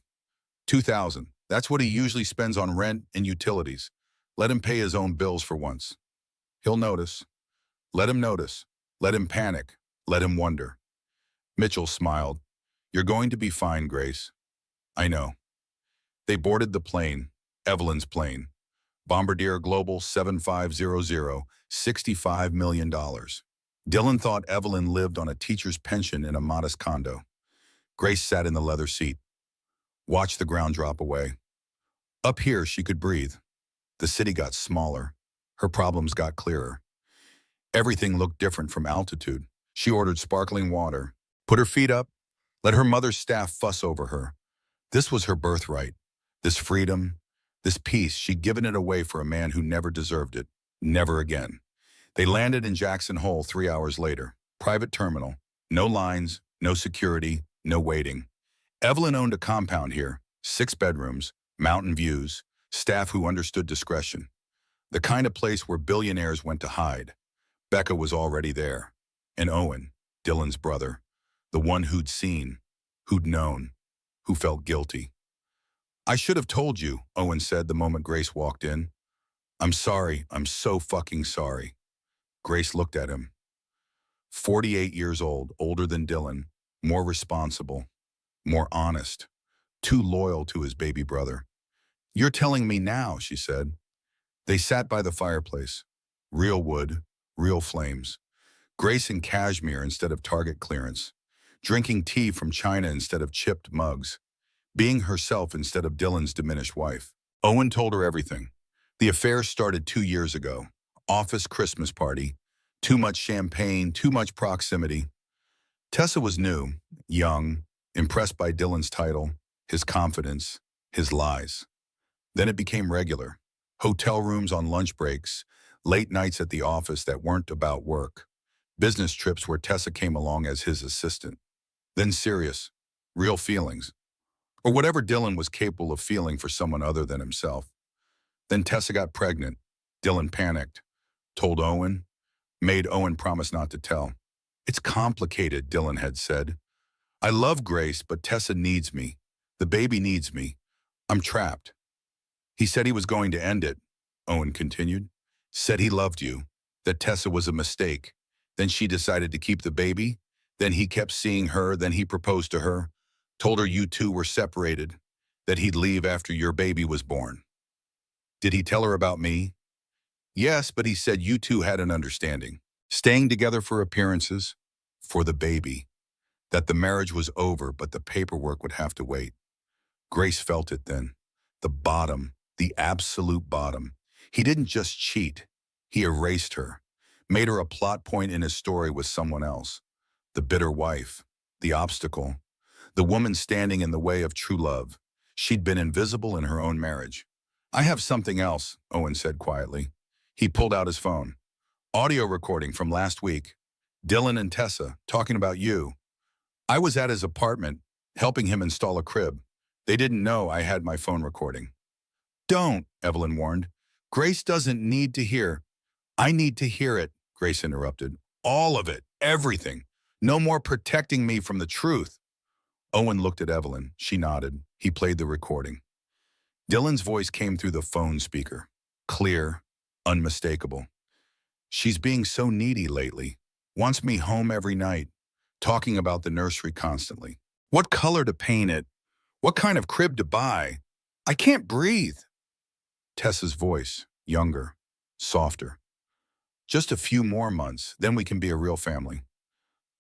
$2,000. That's what he usually spends on rent and utilities. Let him pay his own bills for once. He'll notice. Let him notice. Let him panic. Let him wonder. Mitchell smiled. You're going to be fine, Grace. I know. They boarded the plane, Evelyn's plane. Bombardier Global 7500, $65 million. Dylan thought Evelyn lived on a teacher's pension in a modest condo. Grace sat in the leather seat. Watched the ground drop away. Up here, she could breathe. The city got smaller. Her problems got clearer. Everything looked different from altitude. She ordered sparkling water, put her feet up, let her mother's staff fuss over her. This was her birthright. This freedom, this peace, she'd given it away for a man who never deserved it. Never again. They landed in Jackson Hole 3 hours later. Private terminal. No lines, no security, no waiting. Evelyn owned a compound here. 6 bedrooms, mountain views, staff who understood discretion. The kind of place where billionaires went to hide. Becca was already there. And Owen, Dylan's brother. The one who'd seen, who'd known, who felt guilty. I should have told you, Owen said the moment Grace walked in. I'm sorry, I'm so fucking sorry. Grace looked at him. 48 years old, older than Dylan, more responsible, more honest, too loyal to his baby brother. "You're telling me now," she said. They sat by the fireplace. Real wood, real flames. Grace in cashmere instead of Target clearance. Drinking tea from China instead of chipped mugs. Being herself instead of Dylan's diminished wife. Owen told her everything. The affair started 2 years ago. Office Christmas party. Too much champagne, too much proximity. Tessa was new, young, impressed by Dylan's title, his confidence, his lies. Then it became regular. Hotel rooms on lunch breaks, late nights at the office that weren't about work, business trips where Tessa came along as his assistant. Then serious, real feelings, or whatever Dylan was capable of feeling for someone other than himself. Then Tessa got pregnant. Dylan panicked, told Owen, made Owen promise not to tell. "It's complicated," Dylan had said. "I love Grace, but Tessa needs me. The baby needs me. I'm trapped." "He said he was going to end it," Owen continued. "Said he loved you, that Tessa was a mistake. Then she decided to keep the baby. Then he kept seeing her, then he proposed to her. Told her you two were separated, that he'd leave after your baby was born." "Did he tell her about me?" "Yes, but he said you two had an understanding. Staying together for appearances, for the baby. That the marriage was over, but the paperwork would have to wait." Grace felt it then. The bottom, the absolute bottom. He didn't just cheat. He erased her. Made her a plot point in his story with someone else. The bitter wife. The obstacle. The woman standing in the way of true love. She'd been invisible in her own marriage. "I have something else," Owen said quietly. He pulled out his phone. "Audio recording from last week. Dylan and Tessa talking about you. I was at his apartment, helping him install a crib. They didn't know I had my phone recording." "Don't," Evelyn warned. "Grace doesn't need to hear." "I need to hear it," Grace interrupted. "All of it, everything. No more protecting me from the truth." Owen looked at Evelyn. She nodded. He played the recording. Dylan's voice came through the phone speaker. Clear, unmistakable. "She's being so needy lately. Wants me home every night. Talking about the nursery constantly. What color to paint it? What kind of crib to buy? I can't breathe." Tessa's voice, younger, softer. "Just a few more months, then we can be a real family."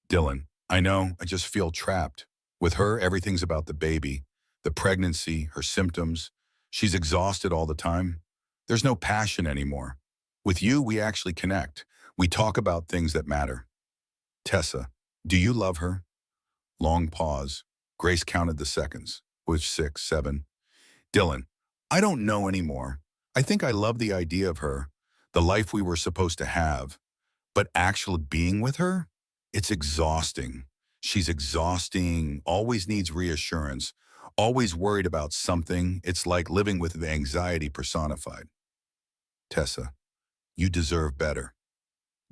Dylan, "I know, I just feel trapped. With her, everything's about the baby, the pregnancy, her symptoms. She's exhausted all the time. There's no passion anymore. With you, we actually connect. We talk about things that matter." Tessa, "Do you love her?" Long pause. Grace counted the seconds. Was 6, 7. Dylan, "I don't know anymore. I think I love the idea of her, the life we were supposed to have. But actually being with her? It's exhausting. She's exhausting, always needs reassurance, always worried about something. It's like living with anxiety personified." Tessa, "You deserve better."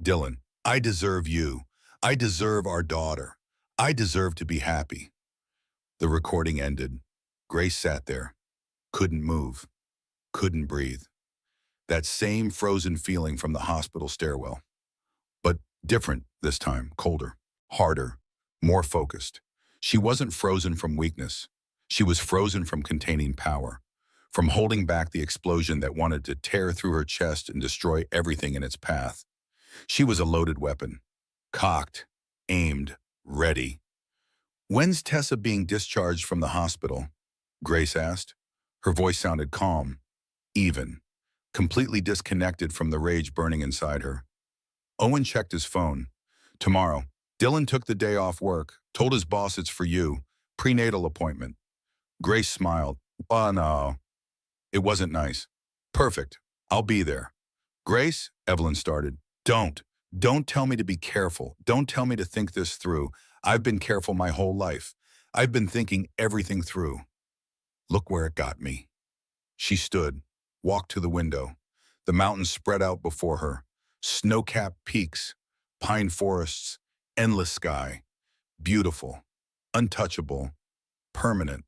Dylan, "I deserve you. I deserve our daughter. I deserve to be happy." The recording ended. Grace sat there. Couldn't move. Couldn't breathe. That same frozen feeling from the hospital stairwell. But different this time, colder, harder, more focused. She wasn't frozen from weakness. She was frozen from containing power, from holding back the explosion that wanted to tear through her chest and destroy everything in its path. She was a loaded weapon, cocked, aimed, ready. "When's Tessa being discharged from the hospital?" Grace asked. Her voice sounded calm, even, completely disconnected from the rage burning inside her. Owen checked his phone. "Tomorrow." Dylan took the day off work, told his boss it's for you, prenatal appointment. Grace smiled. "Oh, no." It wasn't nice. "Perfect. I'll be there." "Grace," Evelyn started. Don't tell me to be careful. Don't tell me to think this through. I've been careful my whole life. I've been thinking everything through." "Look where it got me." She stood, walked to the window. The mountains spread out before her. Snow-capped peaks, pine forests, endless sky. Beautiful, untouchable, permanent,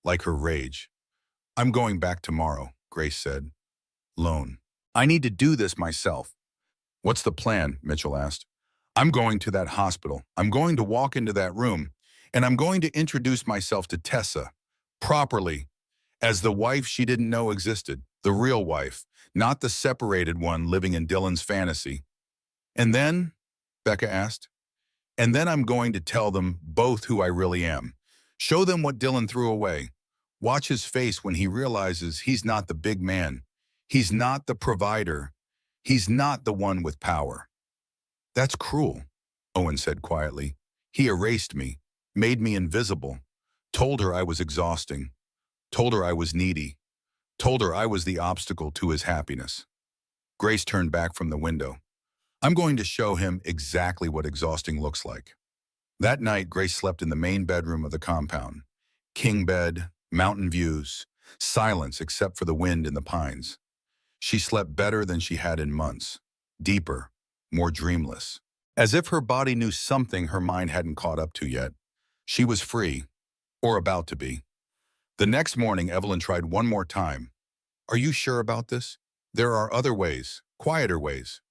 like her rage. "I'm going back tomorrow," Grace said. "Lone. I need to do this myself." "What's the plan?" Mitchell asked. I'm going to that hospital. I'm going to walk into that room, and I'm going to introduce myself to Tessa properly as the wife she didn't know existed, the real wife, not the separated one living in Dylan's fantasy. And then, Becca asked, and then I'm going to tell them both who I really am. Show them what Dylan threw away. Watch his face when he realizes he's not the big man. He's not the provider. He's not the one with power. That's cruel, Owen said quietly. He erased me, made me invisible, told her I was exhausting, told her I was needy, told her I was the obstacle to his happiness. Grace turned back from the window. I'm going to show him exactly what exhausting looks like. That night, Grace slept in the main bedroom of the compound. King bed, mountain views, silence except for the wind in the pines. She slept better than she had in months, deeper, more dreamless. As if her body knew something her mind hadn't caught up to yet. She was free, or about to be. The next morning, Evelyn tried one more time. Are you sure about this? There are other ways, quieter ways.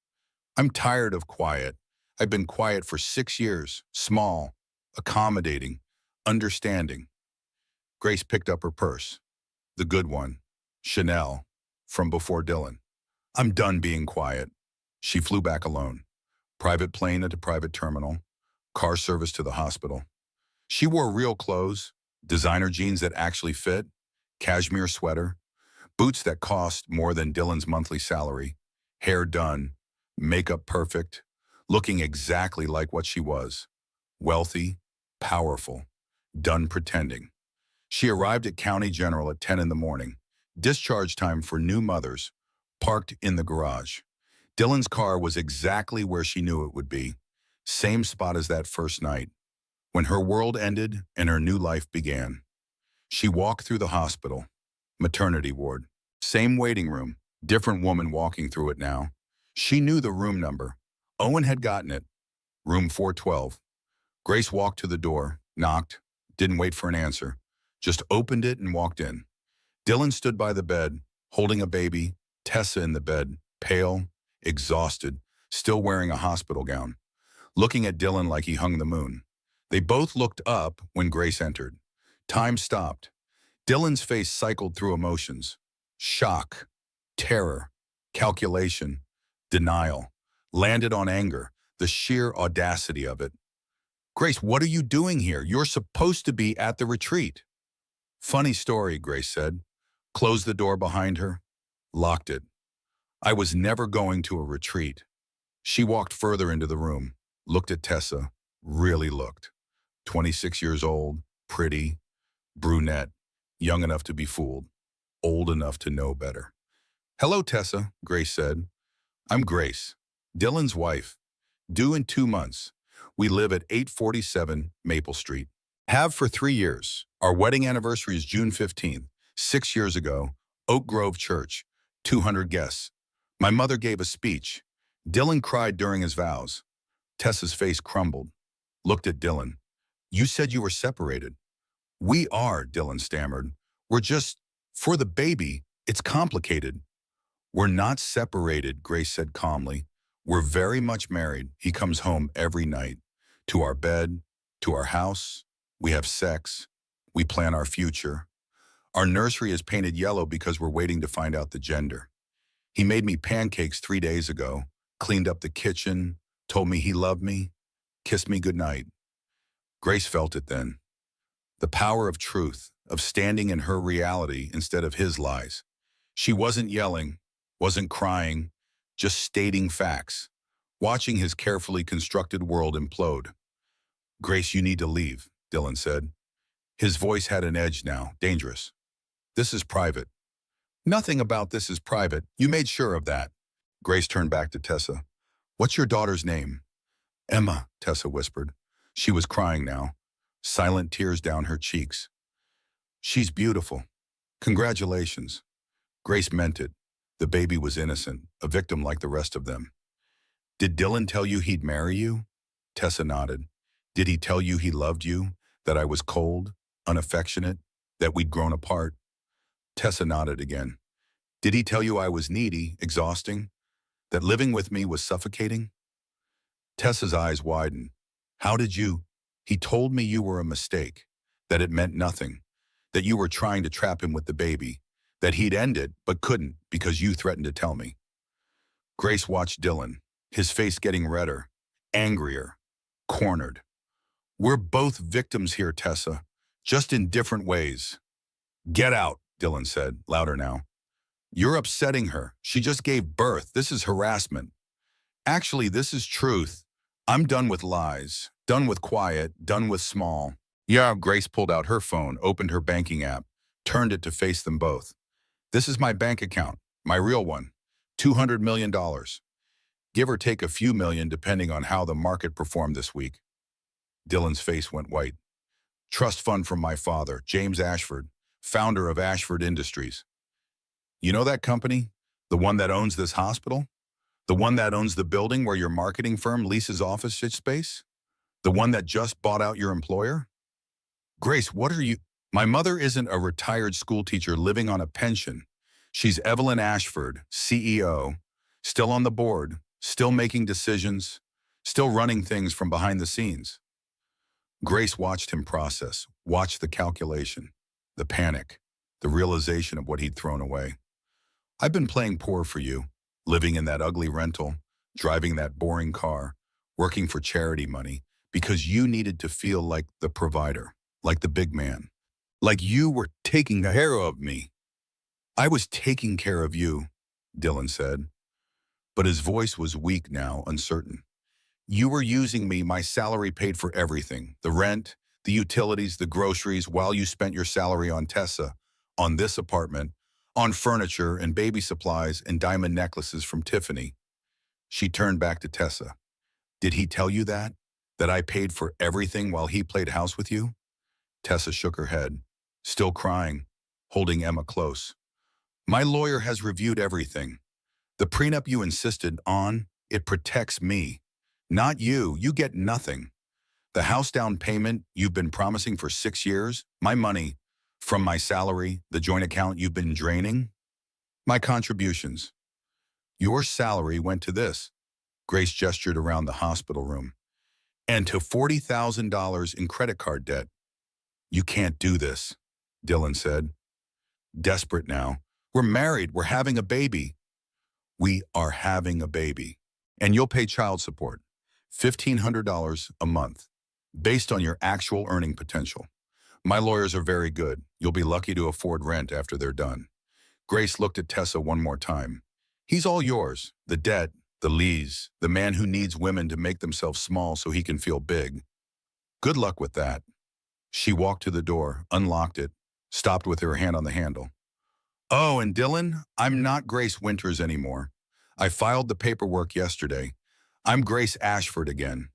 I'm tired of quiet. I've been quiet for 6 years, small, accommodating, understanding. Grace picked up her purse, the good one, Chanel, from before Dylan. I'm done being quiet. She flew back alone. Private plane at a private terminal, car service to the hospital. She wore real clothes, designer jeans that actually fit, cashmere sweater, boots that cost more than Dylan's monthly salary, hair done, makeup perfect, looking exactly like what she was, wealthy, powerful, done pretending. She arrived at County General at 10 in the morning, discharge time for new mothers, parked in the garage. Dylan's car was exactly where she knew it would be, same spot as that first night, when her world ended and her new life began. She walked through the hospital, maternity ward, same waiting room, different woman walking through it now. She knew the room number. Owen had gotten it, room 412. Grace walked to the door, knocked, didn't wait for an answer, just opened it and walked in. Dylan stood by the bed, holding a baby, Tessa in the bed, pale, exhausted, still wearing a hospital gown, looking at Dylan like he hung the moon. They both looked up when Grace entered. Time stopped. Dylan's face cycled through emotions. Shock, terror, calculation, denial. Landed on anger, the sheer audacity of it. Grace, what are you doing here? You're supposed to be at the retreat. Funny story, Grace said. Closed the door behind her, locked it. I was never going to a retreat. She walked further into the room, looked at Tessa, really looked. 26 years old, pretty, brunette, young enough to be fooled, old enough to know better. Hello, Tessa, Grace said. I'm Grace, Dylan's wife. Due in 2 months. We live at 847 Maple Street. Have for 3 years. Our wedding anniversary is June 15th. 6 years ago, Oak Grove Church, 200 guests. My mother gave a speech. Dylan cried during his vows. Tessa's face crumbled. Looked at Dylan. You said you were separated. We are, Dylan stammered. We're just, for the baby, it's complicated. We're not separated, Grace said calmly. We're very much married. He comes home every night. To our bed, to our house. We have sex. We plan our future. Our nursery is painted yellow because we're waiting to find out the gender. He made me pancakes 3 days ago, cleaned up the kitchen, told me he loved me, kissed me goodnight. Grace felt it then. The power of truth, of standing in her reality instead of his lies. She wasn't yelling, wasn't crying, just stating facts, watching his carefully constructed world implode. Grace, you need to leave, Dylan said. His voice had an edge now, dangerous. This is private. Nothing about this is private. You made sure of that. Grace turned back to Tessa. What's your daughter's name? Emma, Tessa whispered. She was crying now, silent tears down her cheeks. She's beautiful. Congratulations. Grace meant it. The baby was innocent, a victim like the rest of them. Did Dylan tell you he'd marry you? Tessa nodded. Did he tell you he loved you, that I was cold, unaffectionate, that we'd grown apart? Tessa nodded again. Did he tell you I was needy, exhausting, that living with me was suffocating? Tessa's eyes widened. How did you? He told me you were a mistake, that it meant nothing, that you were trying to trap him with the baby, that he'd end it but couldn't because you threatened to tell me. Grace watched Dylan, his face getting redder, angrier, cornered. We're both victims here, Tessa, just in different ways. Get out, Dylan said, louder now. You're upsetting her. She just gave birth. This is harassment. Actually, this is truth. I'm done with lies, done with quiet, done with small. Yeah, Grace pulled out her phone, opened her banking app, turned it to face them both. This is my bank account, my real one, $200 million. Give or take a few million depending on how the market performed this week. Dylan's face went white. Trust fund from my father, James Ashford, founder of Ashford Industries. You know that company? The one that owns this hospital? The one that owns the building where your marketing firm leases office space? The one that just bought out your employer? Grace, what are you? My mother isn't a retired school teacher living on a pension. She's Evelyn Ashford, CEO, still on the board, still making decisions, still running things from behind the scenes. Grace watched him process, watched the calculation, the panic, the realization of what he'd thrown away. I've been playing poor for you, living in that ugly rental, driving that boring car, working for charity money, because you needed to feel like the provider, like the big man, like you were taking care of me. I was taking care of you, Dylan said, but his voice was weak now, uncertain. You were using me, my salary paid for everything, the rent, the utilities, the groceries, while you spent your salary on Tessa, on this apartment, on furniture and baby supplies and diamond necklaces from Tiffany. She turned back to Tessa. Did he tell you that? That I paid for everything while he played house with you? Tessa shook her head, still crying, holding Emma close. My lawyer has reviewed everything. The prenup you insisted on, it protects me. Not you. You get nothing. The house down payment you've been promising for 6 years, my money, from my salary, the joint account you've been draining, my contributions. Your salary went to this. Grace gestured around the hospital room. And to $40,000 in credit card debt. You can't do this, Dylan said. Desperate now. We're married. We're having a baby. We are having a baby. And you'll pay child support. $1,500 a month, based on your actual earning potential. My lawyers are very good. You'll be lucky to afford rent after they're done. Grace looked at Tessa one more time. He's all yours. The debt, the lees, the man who needs women to make themselves small so he can feel big. Good luck with that. She walked to the door, unlocked it, stopped with her hand on the handle. Oh, and Dylan, I'm not Grace Winters anymore. I filed the paperwork yesterday. I'm Grace Ashford again.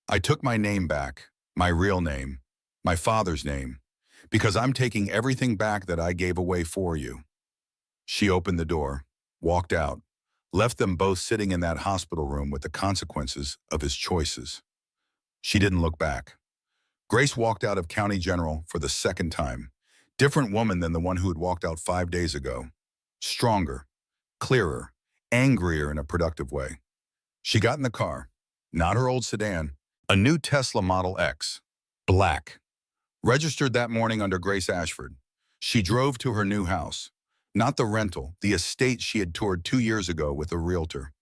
I took my name back, my real name, my father's name, because I'm taking everything back that I gave away for you. She opened the door, walked out, left them both sitting in that hospital room with the consequences of his choices. She didn't look back. Grace walked out of County General for the second time. Different woman than the one who had walked out 5 days ago. Stronger, clearer, angrier in a productive way. She got in the car, not her old sedan, a new Tesla Model X, black. Registered that morning under Grace Ashford. She drove to her new house, not the rental, the estate she had toured 2 years ago with a realtor.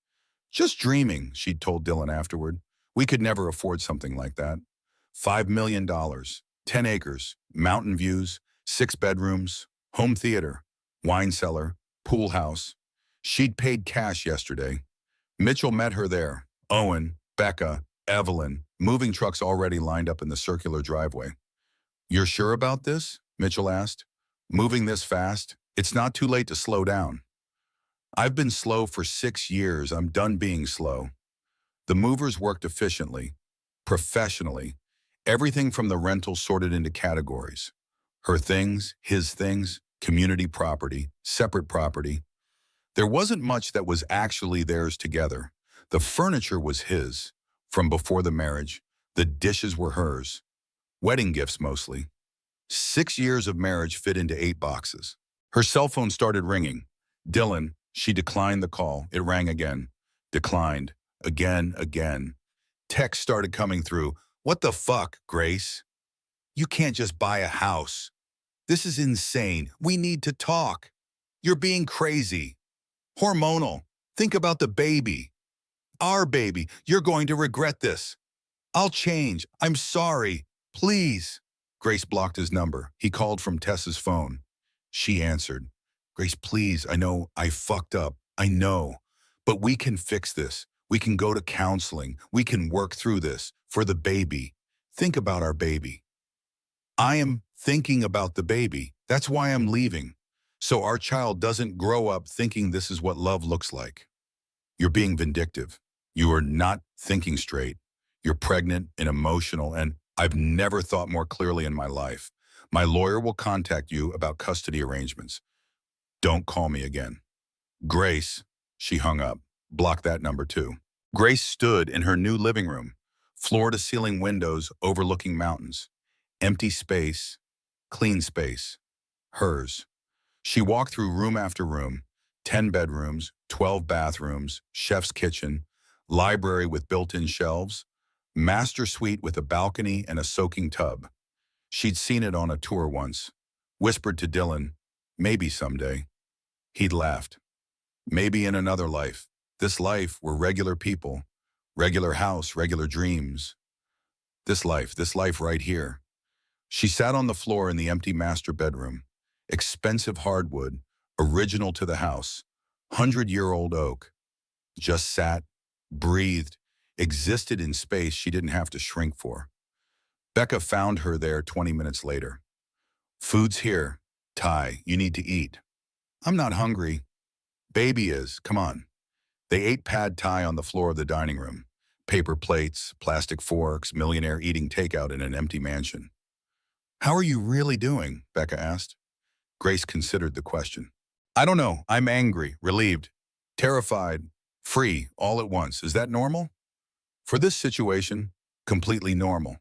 Just dreaming, she'd told Dylan afterward. We could never afford something like that. $5 million, 10 acres, mountain views, 6 bedrooms, home theater, wine cellar, pool house. She'd paid cash yesterday. Mitchell met her there. Owen, Becca, Evelyn, moving trucks already lined up in the circular driveway. You're sure about this? Mitchell asked. Moving this fast? It's not too late to slow down. I've been slow for 6 years. I'm done being slow. The movers worked efficiently, professionally. Everything from the rental sorted into categories. Her things, his things, community property, separate property. There wasn't much that was actually theirs together. The furniture was his, from before the marriage. The dishes were hers. Wedding gifts mostly. 6 years of marriage fit into 8 boxes. Her cell phone started ringing. Dylan, she declined the call. It rang again. Declined. Again. Texts started coming through. What the fuck, Grace? You can't just buy a house. This is insane. We need to talk. You're being crazy. Hormonal. Think about the baby. Our baby. You're going to regret this. I'll change. I'm sorry. Please. Grace blocked his number. He called from Tessa's phone. She answered. Grace, please, I know I fucked up. I know. But we can fix this. We can go to counseling. We can work through this. For the baby. Think about our baby. I am thinking about the baby. That's why I'm leaving. So our child doesn't grow up thinking this is what love looks like. You're being vindictive. You are not thinking straight. You're pregnant and emotional, and I've never thought more clearly in my life. My lawyer will contact you about custody arrangements. Don't call me again. Grace, she hung up. Block that number too. Grace stood in her new living room, floor-to-ceiling windows overlooking mountains. Empty space, clean space, hers. She walked through room after room, 10 bedrooms, 12 bathrooms, chef's kitchen, library with built-in shelves, master suite with a balcony and a soaking tub. She'd seen it on a tour once, whispered to Dylan, maybe someday. He'd laughed. Maybe in another life. This life, we're regular people, regular house, regular dreams. This life right here. She sat on the floor in the empty master bedroom. Expensive hardwood, original to the house, 100-year-old oak. Just sat, breathed, existed in space she didn't have to shrink for. Becca found her there 20 minutes later. Food's here. Ty, you need to eat. I'm not hungry. Baby is, come on. They ate pad thai on the floor of the dining room. Paper plates, plastic forks, millionaire eating takeout in an empty mansion. How are you really doing? Becca asked. Grace considered the question. I don't know. I'm angry, relieved, terrified, free, all at once. Is that normal? For this situation, completely normal.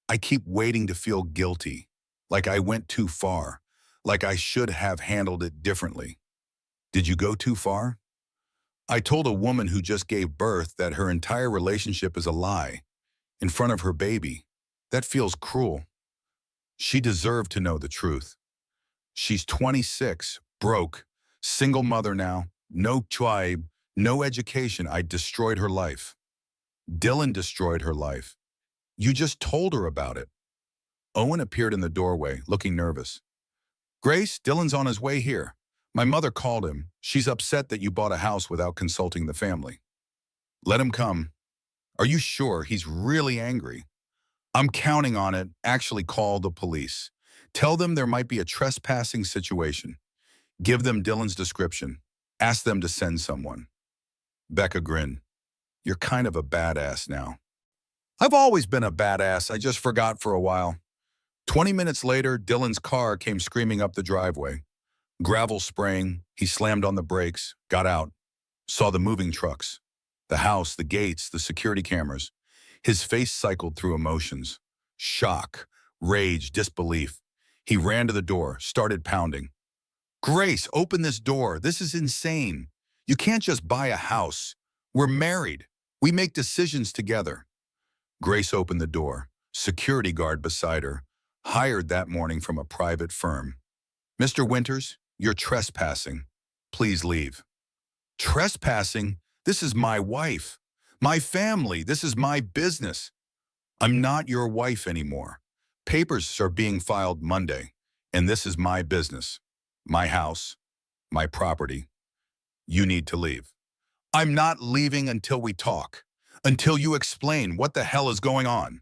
I keep waiting to feel guilty, like I went too far, like I should have handled it differently. Did you go too far? I told a woman who just gave birth that her entire relationship is a lie, in front of her baby. That feels cruel. She deserved to know the truth. She's 26, broke, single mother now, no tribe, no education. I destroyed her life. Dylan destroyed her life. You just told her about it. Owen appeared in the doorway, looking nervous. Grace, Dylan's on his way here. My mother called him. She's upset that you bought a house without consulting the family. Let him come. Are you sure? He's really angry. I'm counting on it. Actually, call the police. Tell them there might be a trespassing situation. Give them Dylan's description. Ask them to send someone. Becca grinned. You're kind of a badass now. I've always been a badass. I just forgot for a while. 20 minutes later, Dylan's car came screaming up the driveway. Gravel spraying, he slammed on the brakes, got out, saw the moving trucks, the house, the gates, the security cameras. His face cycled through emotions. Shock, rage, disbelief. He ran to the door, started pounding. Grace, open this door. This is insane. You can't just buy a house. We're married. We make decisions together. Grace opened the door. Security guard beside her, hired that morning from a private firm. Mr. Winters, you're trespassing. Please leave. Trespassing? This is my wife. My family. This is my business. I'm not your wife anymore. Papers are being filed Monday, and this is my business. My house. My property. You need to leave. I'm not leaving until we talk. Until you explain what the hell is going on.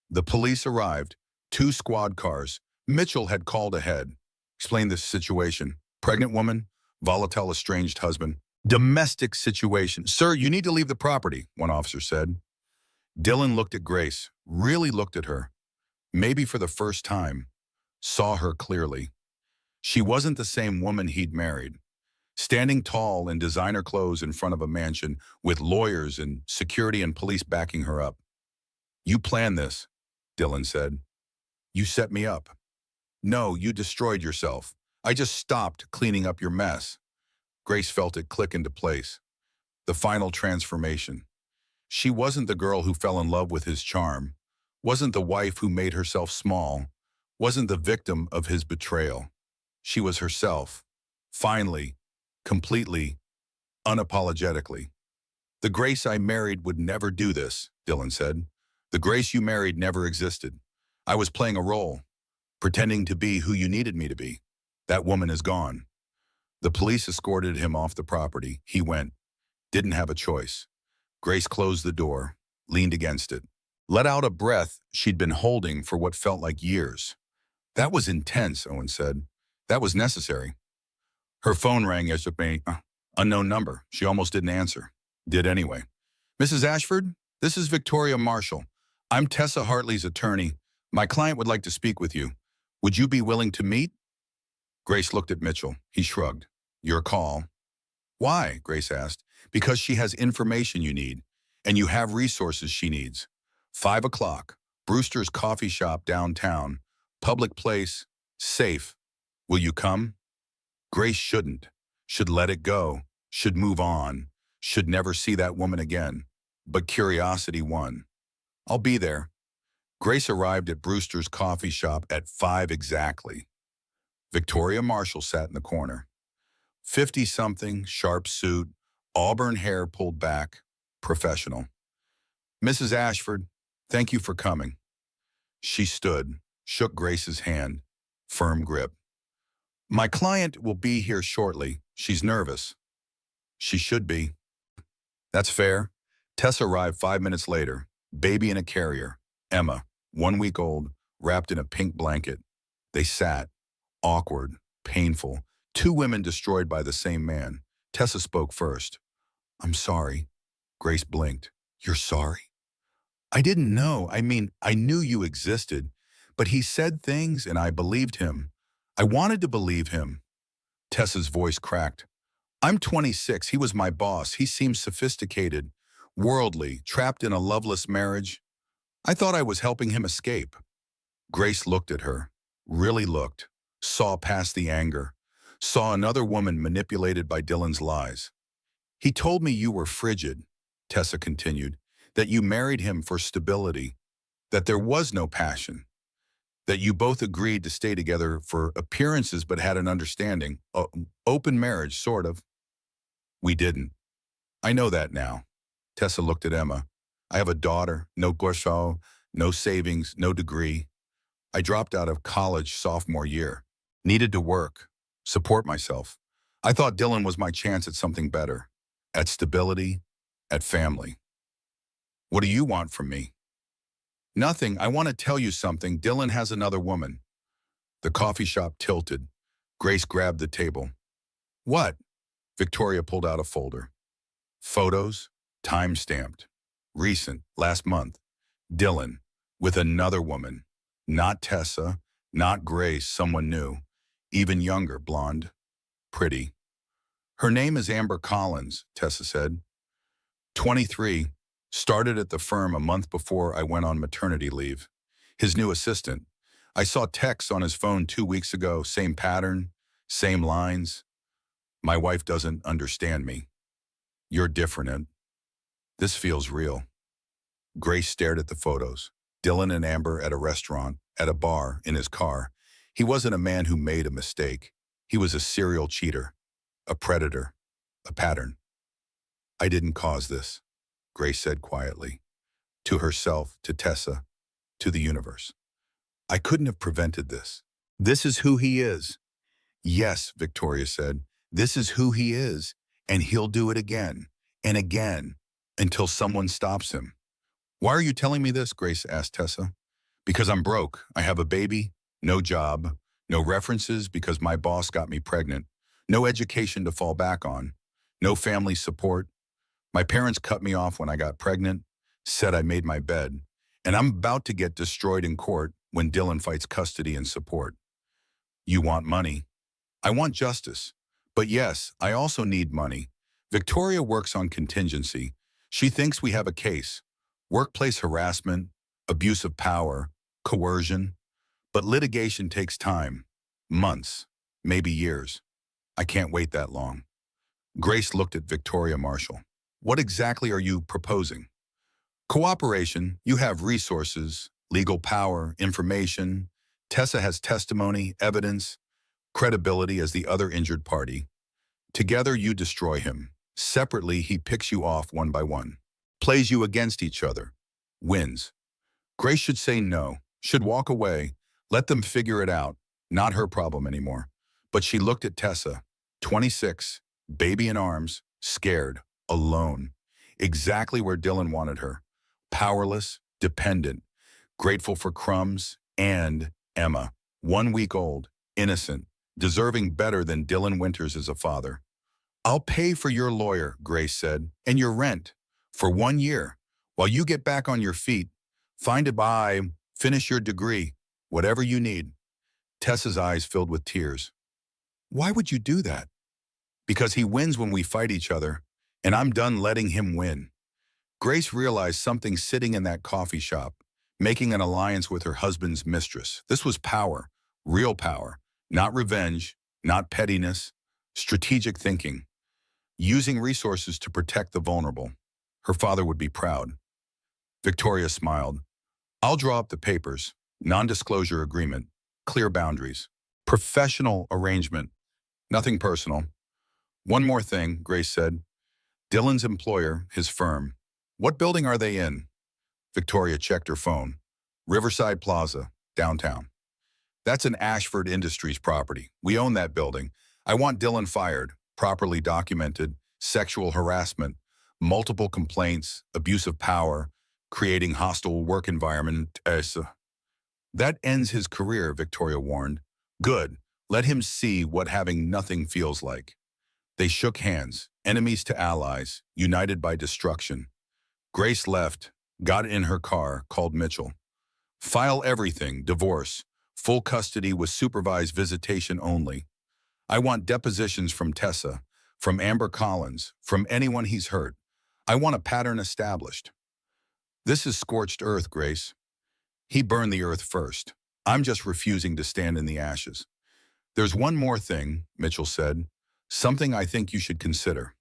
The police arrived. 2 squad cars. Mitchell had called ahead. Explained the situation. Pregnant woman, volatile estranged husband. Domestic situation. Sir, you need to leave the property, one officer said. Dylan looked at Grace, really looked at her. Maybe for the first time, saw her clearly. She wasn't the same woman he'd married. Standing tall in designer clothes in front of a mansion with lawyers and security and police backing her up. You planned this, Dylan said. You set me up. No, you destroyed yourself. I just stopped cleaning up your mess. Grace felt it click into place. The final transformation. She wasn't the girl who fell in love with his charm, wasn't the wife who made herself small, wasn't the victim of his betrayal. She was herself, finally, completely, unapologetically. The Grace I married would never do this, Dylan said. The Grace you married never existed. I was playing a role, pretending to be who you needed me to be. That woman is gone. The police escorted him off the property. He went, didn't have a choice. Grace closed the door, leaned against it, let out a breath she'd been holding for what felt like years. That was intense, Owen said. That was necessary. Her phone rang as a unknown number. She almost didn't answer. Did anyway. Mrs. Ashford, this is Victoria Marshall. I'm Tessa Hartley's attorney. My client would like to speak with you. Would you be willing to meet? Grace looked at Mitchell. He shrugged. Your call. Why? Grace asked. Because she has information you need, and you have resources she needs. 5 o'clock, Brewster's coffee shop downtown, public place, safe. Will you come? Grace shouldn't, should let it go, should move on, should never see that woman again. But curiosity won. I'll be there. Grace arrived at Brewster's coffee shop at 5 exactly. Victoria Marshall sat in the corner. 50-something, sharp suit, auburn hair pulled back, professional. Mrs. Ashford, thank you for coming. She stood, shook Grace's hand, firm grip. My client will be here shortly. She's nervous. She should be. That's fair. Tess arrived 5 minutes later, baby in a carrier. Emma, 1 week old, wrapped in a pink blanket. They sat, awkward, painful, 2 women destroyed by the same man. Tessa spoke first. I'm sorry. Grace blinked. You're sorry? I didn't know. I knew you existed, but he said things and I believed him. I wanted to believe him. Tessa's voice cracked. I'm 26. He was my boss. He seemed sophisticated, worldly, trapped in a loveless marriage. I thought I was helping him escape. Grace looked at her, really looked, saw past the anger, saw another woman manipulated by Dylan's lies. He told me you were frigid, Tessa continued, that you married him for stability, that there was no passion, that you both agreed to stay together for appearances but had an understanding, open marriage, sort of. We didn't. I know that now. Tessa looked at Emma. I have a daughter, no grosso, no savings, no degree. I dropped out of college sophomore year. Needed to work, support myself. I thought Dylan was my chance at something better, at stability, at family. What do you want from me? Nothing. I want to tell you something. Dylan has another woman. The coffee shop tilted. Grace grabbed the table. What? Victoria pulled out a folder. Photos, time-stamped. Recent, last month. Dylan, with another woman. Not Tessa, not Grace, someone new. Even younger, blonde. Pretty. Her name is Amber Collins, Tessa said. 23, started at the firm a month before I went on maternity leave. His new assistant. I saw texts on his phone 2 weeks ago, same pattern, same lines. My wife doesn't understand me. You're different, and this feels real. Grace stared at the photos. Dylan and Amber at a restaurant, at a bar, in his car. He wasn't a man who made a mistake. He was a serial cheater, a predator, a pattern. I didn't cause this, Grace said quietly. To herself, to Tessa, to the universe. I couldn't have prevented this. This is who he is. Yes, Victoria said. This is who he is, and he'll do it again, and again, until someone stops him. Why are you telling me this? Grace asked Tessa. Because I'm broke. I have a baby, no job, no references because my boss got me pregnant, no education to fall back on, no family support. My parents cut me off when I got pregnant, said I made my bed, and I'm about to get destroyed in court when Dylan fights custody and support. You want money. I want justice. But yes, I also need money. Victoria works on contingency. She thinks we have a case. Workplace harassment, abuse of power, coercion. But litigation takes time. Months, maybe years. I can't wait that long. Grace looked at Victoria Marshall. What exactly are you proposing? Cooperation, you have resources, legal power, information. Tessa has testimony, evidence, credibility as the other injured party. Together, you destroy him. Separately, he picks you off one by one, plays you against each other, wins. Grace should say no, should walk away, let them figure it out, not her problem anymore. But she looked at Tessa, 26, baby in arms, scared, alone, exactly where Dylan wanted her, powerless, dependent, grateful for crumbs, and Emma, 1 week old, innocent, deserving better than Dylan Winters as a father. I'll pay for your lawyer, Grace said, and your rent for 1 year. While you get back on your feet, find a buy, finish your degree, whatever you need. Tessa's eyes filled with tears. Why would you do that? Because he wins when we fight each other, and I'm done letting him win. Grace realized something sitting in that coffee shop, making an alliance with her husband's mistress. This was power, real power, not revenge, not pettiness, strategic thinking, using resources to protect the vulnerable. Her father would be proud. Victoria smiled. I'll draw up the papers, non-disclosure agreement, clear boundaries, professional arrangement, nothing personal. One more thing, Grace said. Dylan's employer, his firm. What building are they in? Victoria checked her phone. Riverside Plaza, downtown. That's an Ashford Industries property. We own that building. I want Dylan fired, properly documented, sexual harassment, multiple complaints, abuse of power, creating hostile work environment. That ends his career, Victoria warned. Good. Let him see what having nothing feels like. They shook hands, enemies to allies, united by destruction. Grace left, got in her car, called Mitchell. File everything, divorce, full custody with supervised visitation only. I want depositions from Tessa, from Amber Collins, from anyone he's hurt. I want a pattern established. This is scorched earth, Grace. He burned the earth first. I'm just refusing to stand in the ashes. There's one more thing, Mitchell said. Something I think you should consider.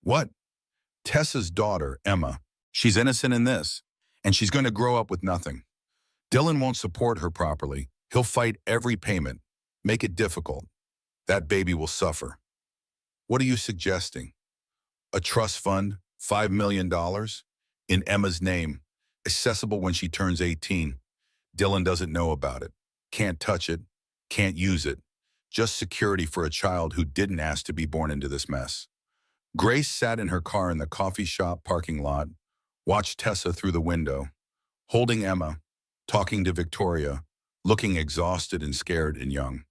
What? Tessa's daughter, Emma. She's innocent in this, and she's going to grow up with nothing. Dylan won't support her properly. He'll fight every payment, make it difficult. That baby will suffer. What are you suggesting? A trust fund, $5 million, in Emma's name, accessible when she turns 18. Dylan doesn't know about it, can't touch it, can't use it. Just security for a child who didn't ask to be born into this mess. Grace sat in her car in the coffee shop parking lot, watched Tessa through the window, holding Emma, talking to Victoria, looking exhausted and scared and young.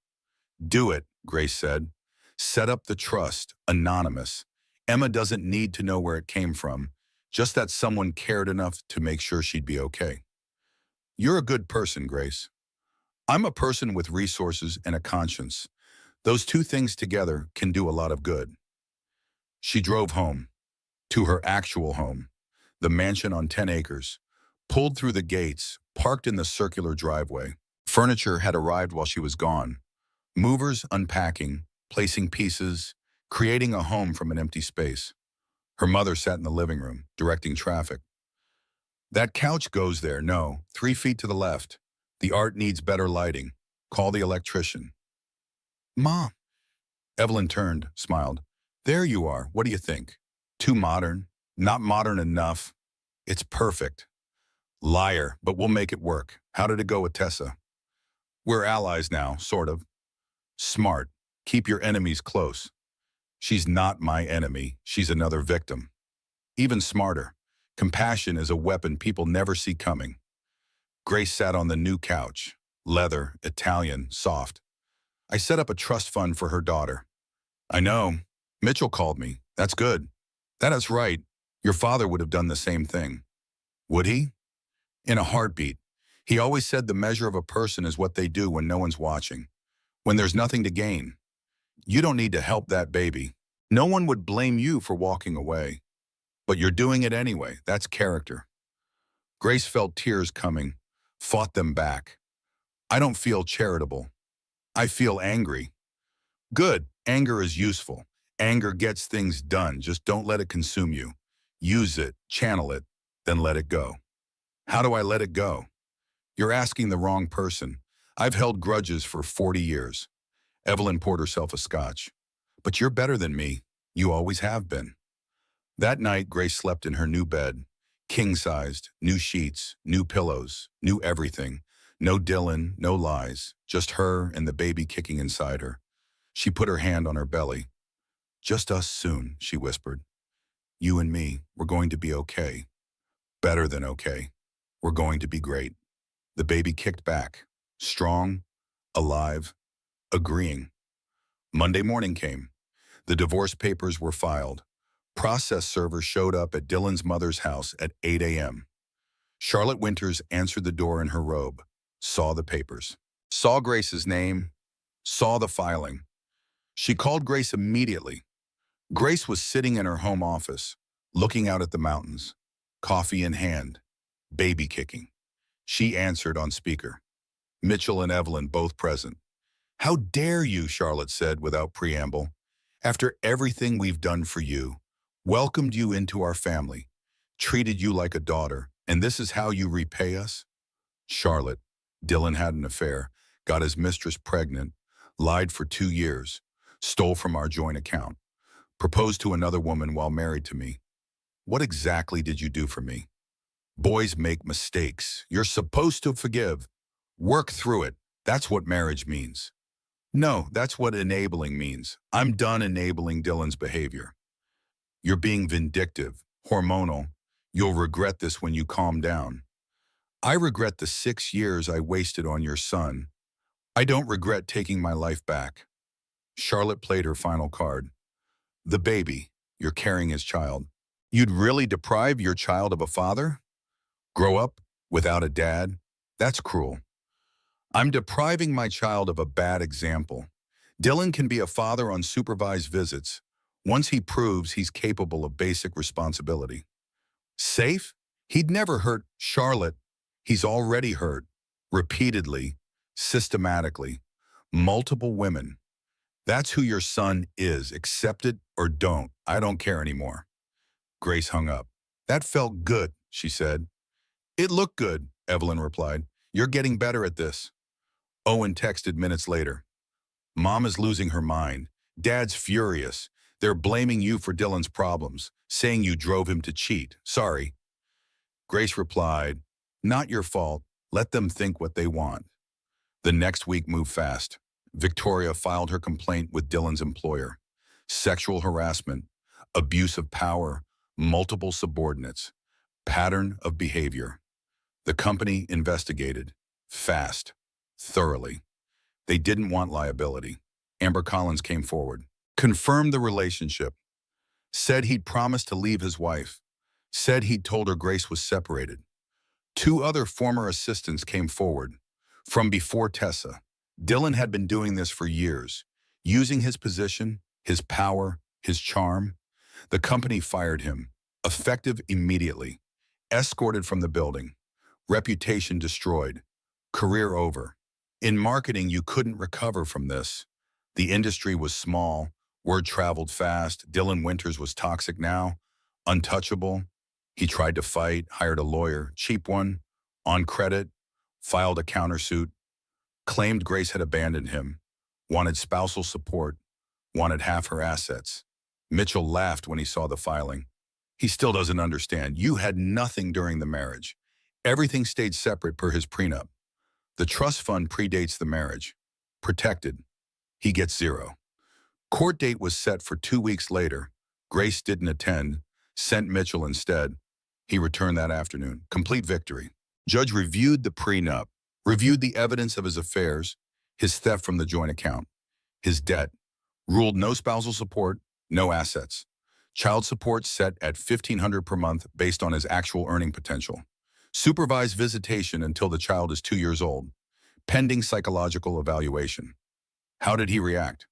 Do it, Grace said. Set up the trust, anonymous. Emma doesn't need to know where it came from, just that someone cared enough to make sure she'd be okay. You're a good person, Grace. I'm a person with resources and a conscience. Those two things together can do a lot of good. She drove home, to her actual home, the mansion on 10 acres, pulled through the gates, parked in the circular driveway. Furniture had arrived while she was gone. Movers unpacking, placing pieces, creating a home from an empty space. Her mother sat in the living room, directing traffic. That couch goes there, no, 3 feet to the left. The art needs better lighting. Call the electrician. Mom. Evelyn turned, smiled. There you are. What do you think? Too modern? Not modern enough? It's perfect. Liar, but we'll make it work. How did it go with Tessa? We're allies now, sort of. Smart. Keep your enemies close. She's not my enemy. She's another victim. Even smarter. Compassion is a weapon people never see coming. Grace sat on the new couch. Leather, Italian, soft. I set up a trust fund for her daughter. I know. Mitchell called me. That's good. That is right. Your father would have done the same thing. Would he? In a heartbeat. He always said the measure of a person is what they do when no one's watching. When there's nothing to gain. You don't need to help that baby. No one would blame you for walking away. But you're doing it anyway. That's character. Grace felt tears coming, fought them back. I don't feel charitable. I feel angry. Good. Anger is useful. Anger gets things done. Just don't let it consume you. Use it. Channel it. Then let it go. How do I let it go? You're asking the wrong person. I've held grudges for 40 years. Evelyn poured herself a scotch. But you're better than me. You always have been. That night, Grace slept in her new bed. King-sized, new sheets, new pillows, new everything. No Dylan, no lies. Just her and the baby kicking inside her. She put her hand on her belly. Just us soon, she whispered. You and me, we're going to be okay. Better than okay. We're going to be great. The baby kicked back. Strong, alive, agreeing. Monday morning came. The divorce papers were filed. Process server showed up at Dylan's mother's house at 8 a.m. Charlotte Winters answered the door in her robe, saw the papers, saw Grace's name, saw the filing. She called Grace immediately. Grace was sitting in her home office, looking out at the mountains, coffee in hand, baby kicking. She answered on speaker. Mitchell and Evelyn both present. How dare you, Charlotte said without preamble. After everything we've done for you, welcomed you into our family, treated you like a daughter, and this is how you repay us? Charlotte, Dylan had an affair, got his mistress pregnant, lied for 2 years, stole from our joint account, proposed to another woman while married to me. What exactly did you do for me? Boys make mistakes. You're supposed to forgive. Work through it. That's what marriage means. No, that's what enabling means. I'm done enabling Dylan's behavior. You're being vindictive, hormonal. You'll regret this when you calm down. I regret the 6 years I wasted on your son. I don't regret taking my life back. Charlotte played her final card. The baby. You're carrying his child. You'd really deprive your child of a father? Grow up without a dad? That's cruel. I'm depriving my child of a bad example. Dylan can be a father on supervised visits once he proves he's capable of basic responsibility. Safe? He'd never hurt Charlotte. He's already hurt. Repeatedly. Systematically. Multiple women. That's who your son is. Accept it or don't. I don't care anymore. Grace hung up. That felt good, she said. It looked good, Evelyn replied. You're getting better at this. Owen texted minutes later. Mom is losing her mind. Dad's furious. They're blaming you for Dylan's problems, saying you drove him to cheat. Sorry. Grace replied, not your fault. Let them think what they want. The next week moved fast. Victoria filed her complaint with Dylan's employer. Sexual harassment, abuse of power, multiple subordinates, pattern of behavior. The company investigated. Fast. Thoroughly. They didn't want liability. Amber Collins came forward. Confirmed the relationship. Said he'd promised to leave his wife. Said he'd told her Grace was separated. 2 other former assistants came forward. From before Tessa, Dylan had been doing this for years, using his position, his power, his charm. The company fired him, effective immediately, escorted from the building, reputation destroyed, career over. In marketing, you couldn't recover from this. The industry was small, word traveled fast. Dylan Winters was toxic now, untouchable. He tried to fight, hired a lawyer, cheap one, on credit, filed a countersuit, claimed Grace had abandoned him, wanted spousal support, wanted half her assets. Mitchell laughed when he saw the filing. He still doesn't understand. You had nothing during the marriage. Everything stayed separate per his prenup. The trust fund predates the marriage. Protected. He gets 0. Court date was set for 2 weeks later. Grace didn't attend, sent Mitchell instead. He returned that afternoon. Complete victory. Judge reviewed the prenup, reviewed the evidence of his affairs, his theft from the joint account, his debt, ruled no spousal support, no assets. Child support set at $1,500 per month based on his actual earning potential. Supervised visitation until the child is 2 years old. Pending psychological evaluation. How did he react?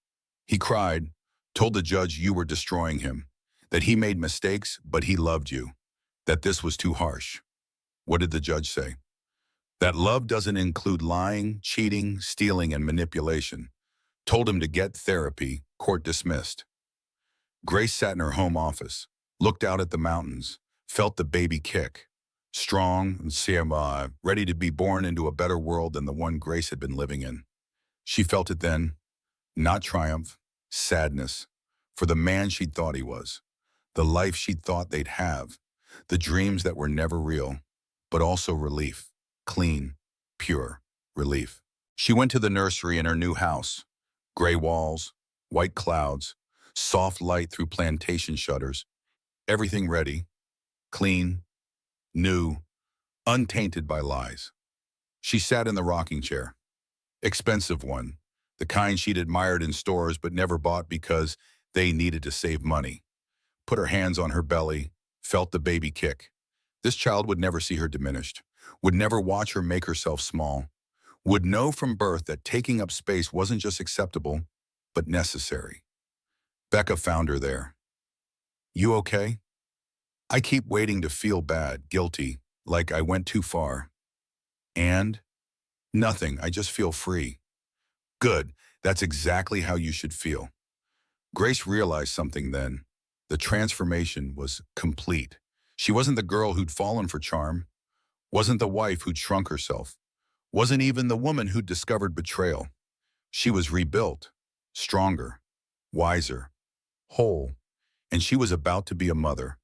He cried, told the judge you were destroying him, that he made mistakes, but he loved you, that this was too harsh. What did the judge say? That love doesn't include lying, cheating, stealing, and manipulation. Told him to get therapy, court dismissed. Grace sat in her home office, looked out at the mountains, felt the baby kick. strong and ready to be born into a better world than the one Grace had been living in. She felt it then, not triumph, sadness, for the man she'd thought he was, the life she'd thought they'd have, the dreams that were never real, but also relief, clean, pure relief. She went to the nursery in her new house, gray walls, white clouds, soft light through plantation shutters, everything ready, clean, new, untainted by lies. She sat in the rocking chair, expensive one, the kind she'd admired in stores but never bought because they needed to save money. Put her hands on her belly, felt the baby kick. This child would never see her diminished, would never watch her make herself small, would know from birth that taking up space wasn't just acceptable, but necessary. Becca found her there. "You okay?" "I keep waiting to feel bad, guilty, like I went too far." "And?" "Nothing, I just feel free." "Good, that's exactly how you should feel." Grace realized something then. The transformation was complete. She wasn't the girl who'd fallen for charm, wasn't the wife who'd shrunk herself, wasn't even the woman who'd discovered betrayal. She was rebuilt, stronger, wiser, whole, and she was about to be a mother,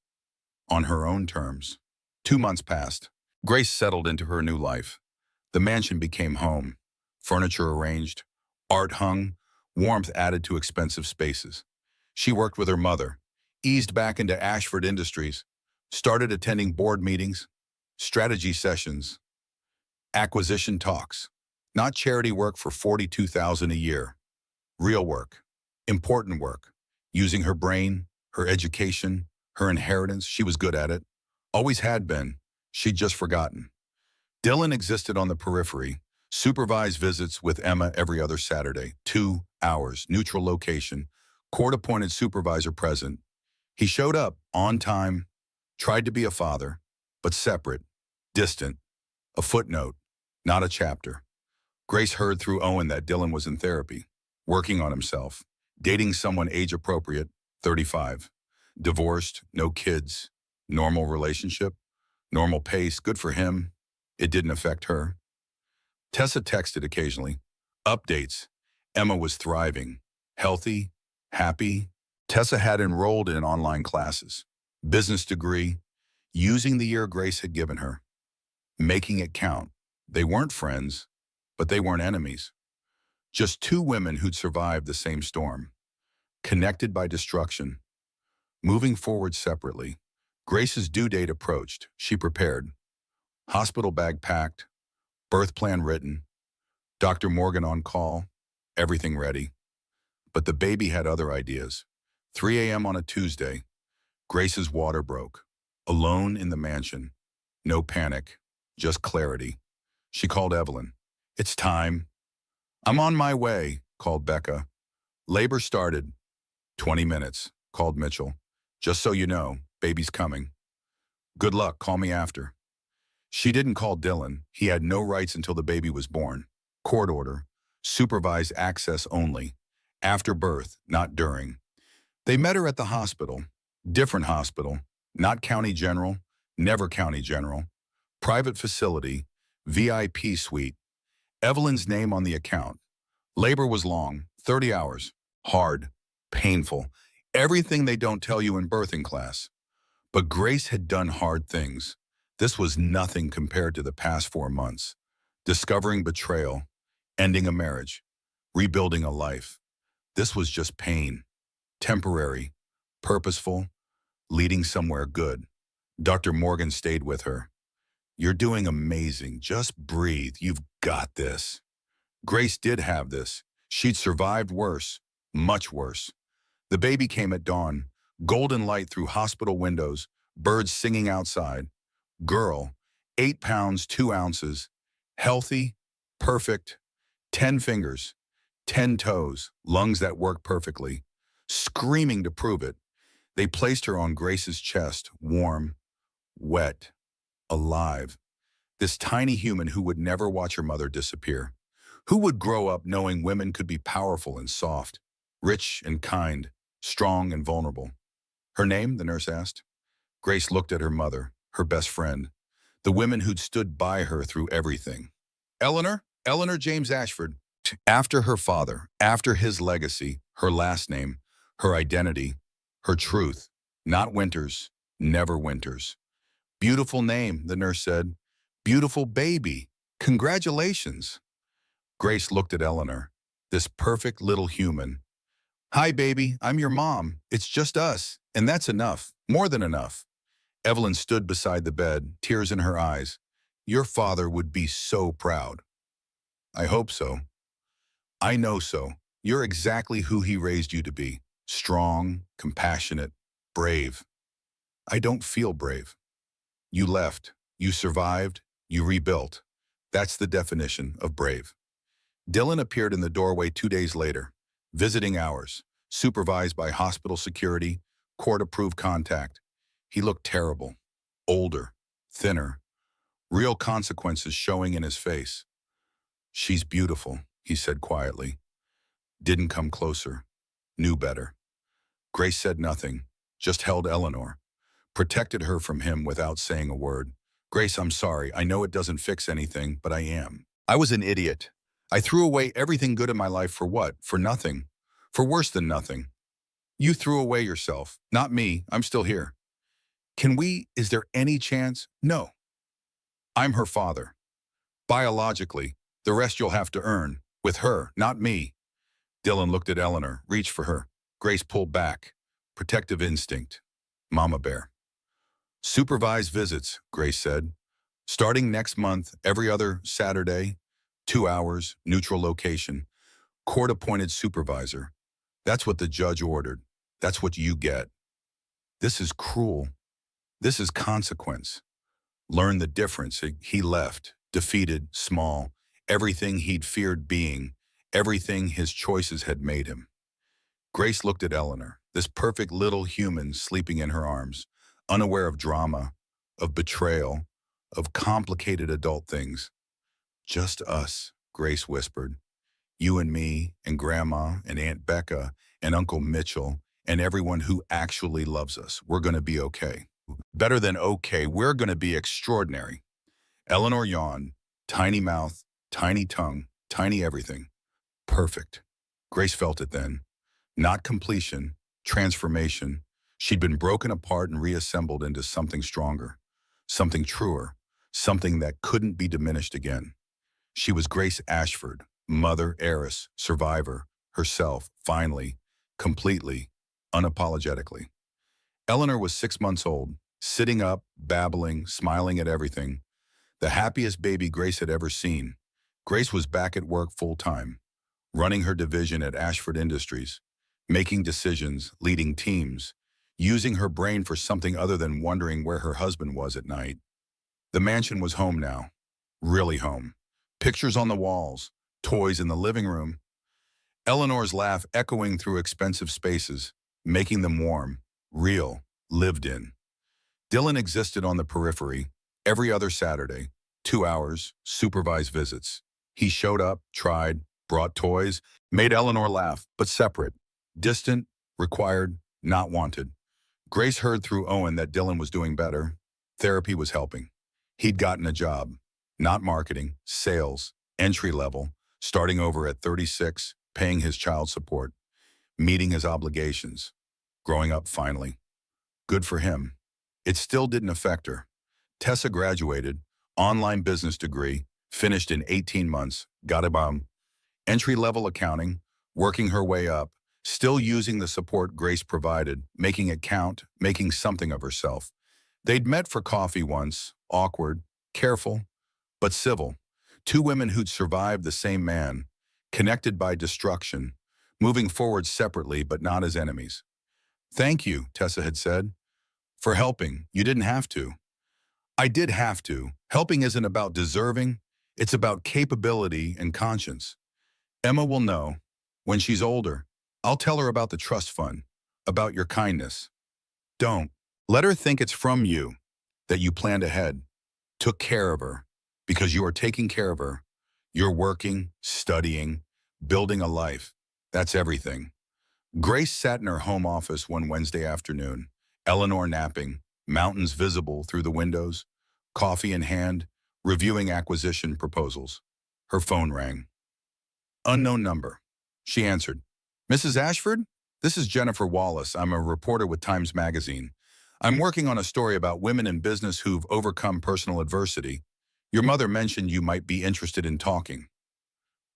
on her own terms. 2 months passed. Grace settled into her new life. The mansion became home, furniture arranged, art hung, warmth added to expensive spaces. She worked with her mother, eased back into Ashford Industries, started attending board meetings, strategy sessions, acquisition talks. Not charity work for $42,000 a year. Real work, important work, using her brain, her education, her inheritance. She was good at it. Always had been. She'd just forgotten. Dylan existed on the periphery, supervised visits with Emma every other Saturday, 2 hours, neutral location, court-appointed supervisor present. He showed up, on time, tried to be a father, but separate, distant, a footnote, not a chapter. Grace heard through Owen that Dylan was in therapy, working on himself, dating someone age-appropriate, 35, divorced, no kids, normal relationship, normal pace, good for him. It didn't affect her. Tessa texted occasionally. Updates. Emma was thriving, healthy, happy. Tessa had enrolled in online classes, business degree, using the year Grace had given her, making it count. They weren't friends, but they weren't enemies. Just two women who'd survived the same storm, connected by destruction, moving forward separately. Grace's due date approached. She prepared. Hospital bag packed, birth plan written, Dr. Morgan on call, everything ready. But the baby had other ideas. 3 a.m. on a Tuesday, Grace's water broke. Alone in the mansion. No panic, just clarity. She called Evelyn. "It's time." "I'm on my way," called Becca. Labor started. 20 minutes, called Mitchell. "Just so you know, baby's coming." "Good luck, call me after." She didn't call Dylan. He had no rights until the baby was born. Court order. Supervised access only. After birth, not during. They met her at the hospital. Different hospital. Not county general. Never county general. Private facility. VIP suite. Evelyn's name on the account. Labor was long. 30 hours. Hard. Painful. Everything they don't tell you in birthing class. But Grace had done hard things. This was nothing compared to the past 4 months. Discovering betrayal, ending a marriage, rebuilding a life. This was just pain. Temporary, purposeful, leading somewhere good. Dr. Morgan stayed with her. "You're doing amazing. Just breathe. You've got this." Grace did have this. She'd survived worse, much worse. The baby came at dawn, golden light through hospital windows, birds singing outside. Girl, 8 pounds, 2 ounces, healthy, perfect, 10 fingers, 10 toes, lungs that work perfectly, screaming to prove it. They placed her on Grace's chest, warm, wet, alive. This tiny human who would never watch her mother disappear. Who would grow up knowing women could be powerful and soft, rich and kind, strong and vulnerable. "Her name?" the nurse asked. Grace looked at her mother, her best friend, the women who'd stood by her through everything. Eleanor James Ashford. After her father, after his legacy, her last name, her identity, her truth. Not Winters, never Winters. Beautiful name, the nurse said. Beautiful baby. Congratulations. Grace looked at Eleanor, this perfect little human. Hi, baby, I'm your mom. It's just us, and that's enough, more than enough. Evelyn stood beside the bed, tears in her eyes. Your father would be so proud. I hope so. I know so. You're exactly who he raised you to be. Strong, compassionate, brave. I don't feel brave. You left. You survived. You rebuilt. That's the definition of brave. Dylan appeared in the doorway 2 days later, visiting hours, supervised by hospital security, court-approved contact. He looked terrible, older, thinner, real consequences showing in his face. She's beautiful, he said quietly. Didn't come closer. Knew better. Grace said nothing, just held Eleanor, protected her from him without saying a word. Grace, I'm sorry. I know it doesn't fix anything, but I am. I was an idiot. I threw away everything good in my life for what? For nothing. For worse than nothing. You threw away yourself. Not me. I'm still here. Is there any chance? No. I'm her father. Biologically, the rest you'll have to earn. With her, not me. Dylan looked at Eleanor, reached for her. Grace pulled back. Protective instinct. Mama bear. Supervised visits, Grace said. Starting next month, every other Saturday, 2 hours, neutral location. Court-appointed supervisor. That's what the judge ordered. That's what you get. This is cruel. This is consequence. Learn the difference. He left, defeated, small, everything he'd feared being, everything his choices had made him. Grace looked at Eleanor, this perfect little human sleeping in her arms, unaware of drama, of betrayal, of complicated adult things. Just us, Grace whispered. You and me, and Grandma, and Aunt Becca, and Uncle Mitchell, and everyone who actually loves us. We're going to be okay. Better than okay, we're going to be extraordinary. Eleanor yawned. Tiny mouth, tiny tongue, tiny everything. Perfect. Grace felt it then. Not completion, transformation. She'd been broken apart and reassembled into something stronger, something truer, something that couldn't be diminished again. She was Grace Ashford, mother, heiress, survivor, herself, finally, completely, unapologetically. Eleanor was 6 months old, sitting up, babbling, smiling at everything. The happiest baby Grace had ever seen. Grace was back at work full-time, running her division at Ashford Industries, making decisions, leading teams, using her brain for something other than wondering where her husband was at night. The mansion was home now, really home. Pictures on the walls, toys in the living room. Eleanor's laugh echoing through expensive spaces, making them warm, real, lived in. Dylan existed on the periphery, every other Saturday, 2 hours, supervised visits. He showed up, tried, brought toys, made Eleanor laugh, but separate, distant, required, not wanted. Grace heard through Owen that Dylan was doing better. Therapy was helping. He'd gotten a job, not marketing, sales, entry level, starting over at 36, paying his child support, meeting his obligations, growing up finally. Good for him. It still didn't affect her. Tessa graduated, online business degree, finished in 18 months, got a bum, entry-level accounting, working her way up, still using the support Grace provided, making it count, making something of herself. They'd met for coffee once, awkward, careful, but civil. Two women who'd survived the same man, connected by destruction, moving forward separately but not as enemies. Thank you, Tessa had said, for helping. You didn't have to. I did have to. Helping isn't about deserving. It's about capability and conscience. Emma will know. When she's older, I'll tell her about the trust fund, about your kindness. Don't. Let her think it's from you, that you planned ahead, took care of her. Because you are taking care of her, you're working, studying, building a life. That's everything. Grace sat in her home office one Wednesday afternoon, Eleanor napping, mountains visible through the windows. coffee in hand, reviewing acquisition proposals. Her phone rang. Unknown number. She answered. Mrs. Ashford? This is Jennifer Wallace. I'm a reporter with Times Magazine. I'm working on a story about women in business who've overcome personal adversity. Your mother mentioned you might be interested in talking.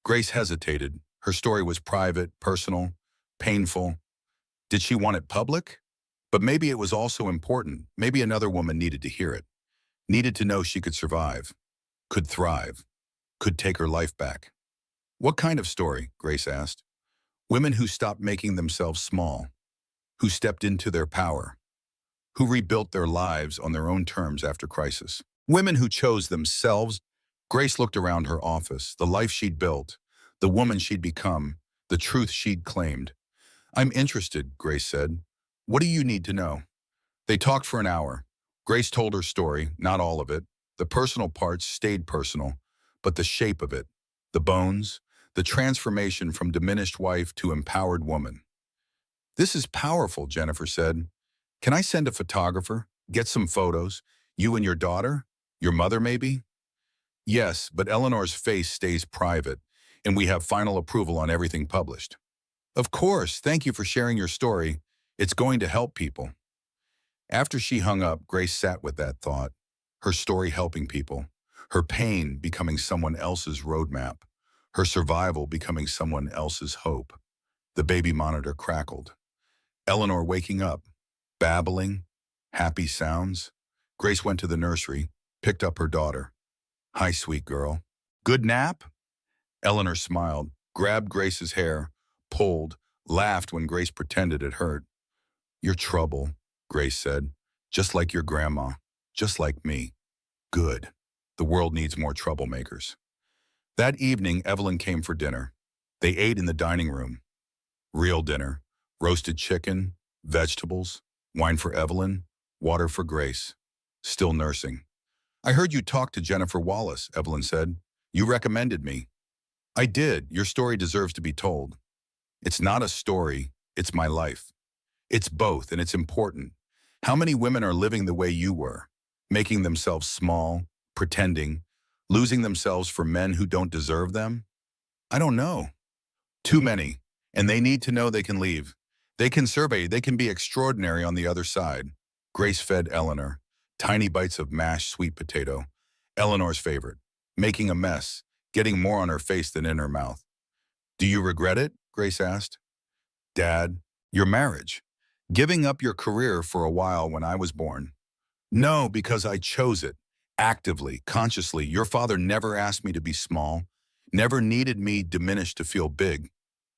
Grace hesitated. Her story was private, personal, painful. Did she want it public? But maybe it was also important. Maybe another woman needed to hear it. Needed to know she could survive, could thrive, could take her life back. What kind of story? Grace asked. Women who stopped making themselves small, who stepped into their power, who rebuilt their lives on their own terms after crisis. Women who chose themselves. Grace looked around her office, the life she'd built, the woman she'd become, the truth she'd claimed. I'm interested, Grace said. What do you need to know? They talked for an hour. Grace told her story, not all of it. The personal parts stayed personal, but the shape of it, the bones, the transformation from diminished wife to empowered woman. This is powerful, Jennifer said. Can I send a photographer? Get some photos? You and your daughter? Your mother, maybe? Yes, but Eleanor's face stays private, and we have final approval on everything published. Of course, thank you for sharing your story. It's going to help people. After she hung up, Grace sat with that thought, her story helping people, her pain becoming someone else's roadmap, her survival becoming someone else's hope. The baby monitor crackled. Eleanor waking up, babbling, happy sounds. Grace went to the nursery, picked up her daughter. Hi, sweet girl. Good nap? Eleanor smiled, grabbed Grace's hair, pulled, laughed when Grace pretended it hurt. You're trouble, Grace said. Just like your grandma. Just like me. Good. The world needs more troublemakers. That evening, Evelyn came for dinner. They ate in the dining room. Real dinner. Roasted chicken, vegetables, wine for Evelyn, water for Grace. Still nursing. I heard you talk to Jennifer Wallace, Evelyn said. You recommended me. I did. Your story deserves to be told. It's not a story. It's my life. It's both, and it's important. How many women are living the way you were, making themselves small, pretending, losing themselves for men who don't deserve them? I don't know. Too many, and they need to know they can leave. They can survey, they can be extraordinary on the other side. Grace fed Eleanor, tiny bites of mashed sweet potato, Eleanor's favorite, making a mess, getting more on her face than in her mouth. Do you regret it? Grace asked. Dad, your marriage. Giving up your career for a while when I was born. No, because I chose it. Actively, consciously. Your father never asked me to be small, never needed me diminished to feel big.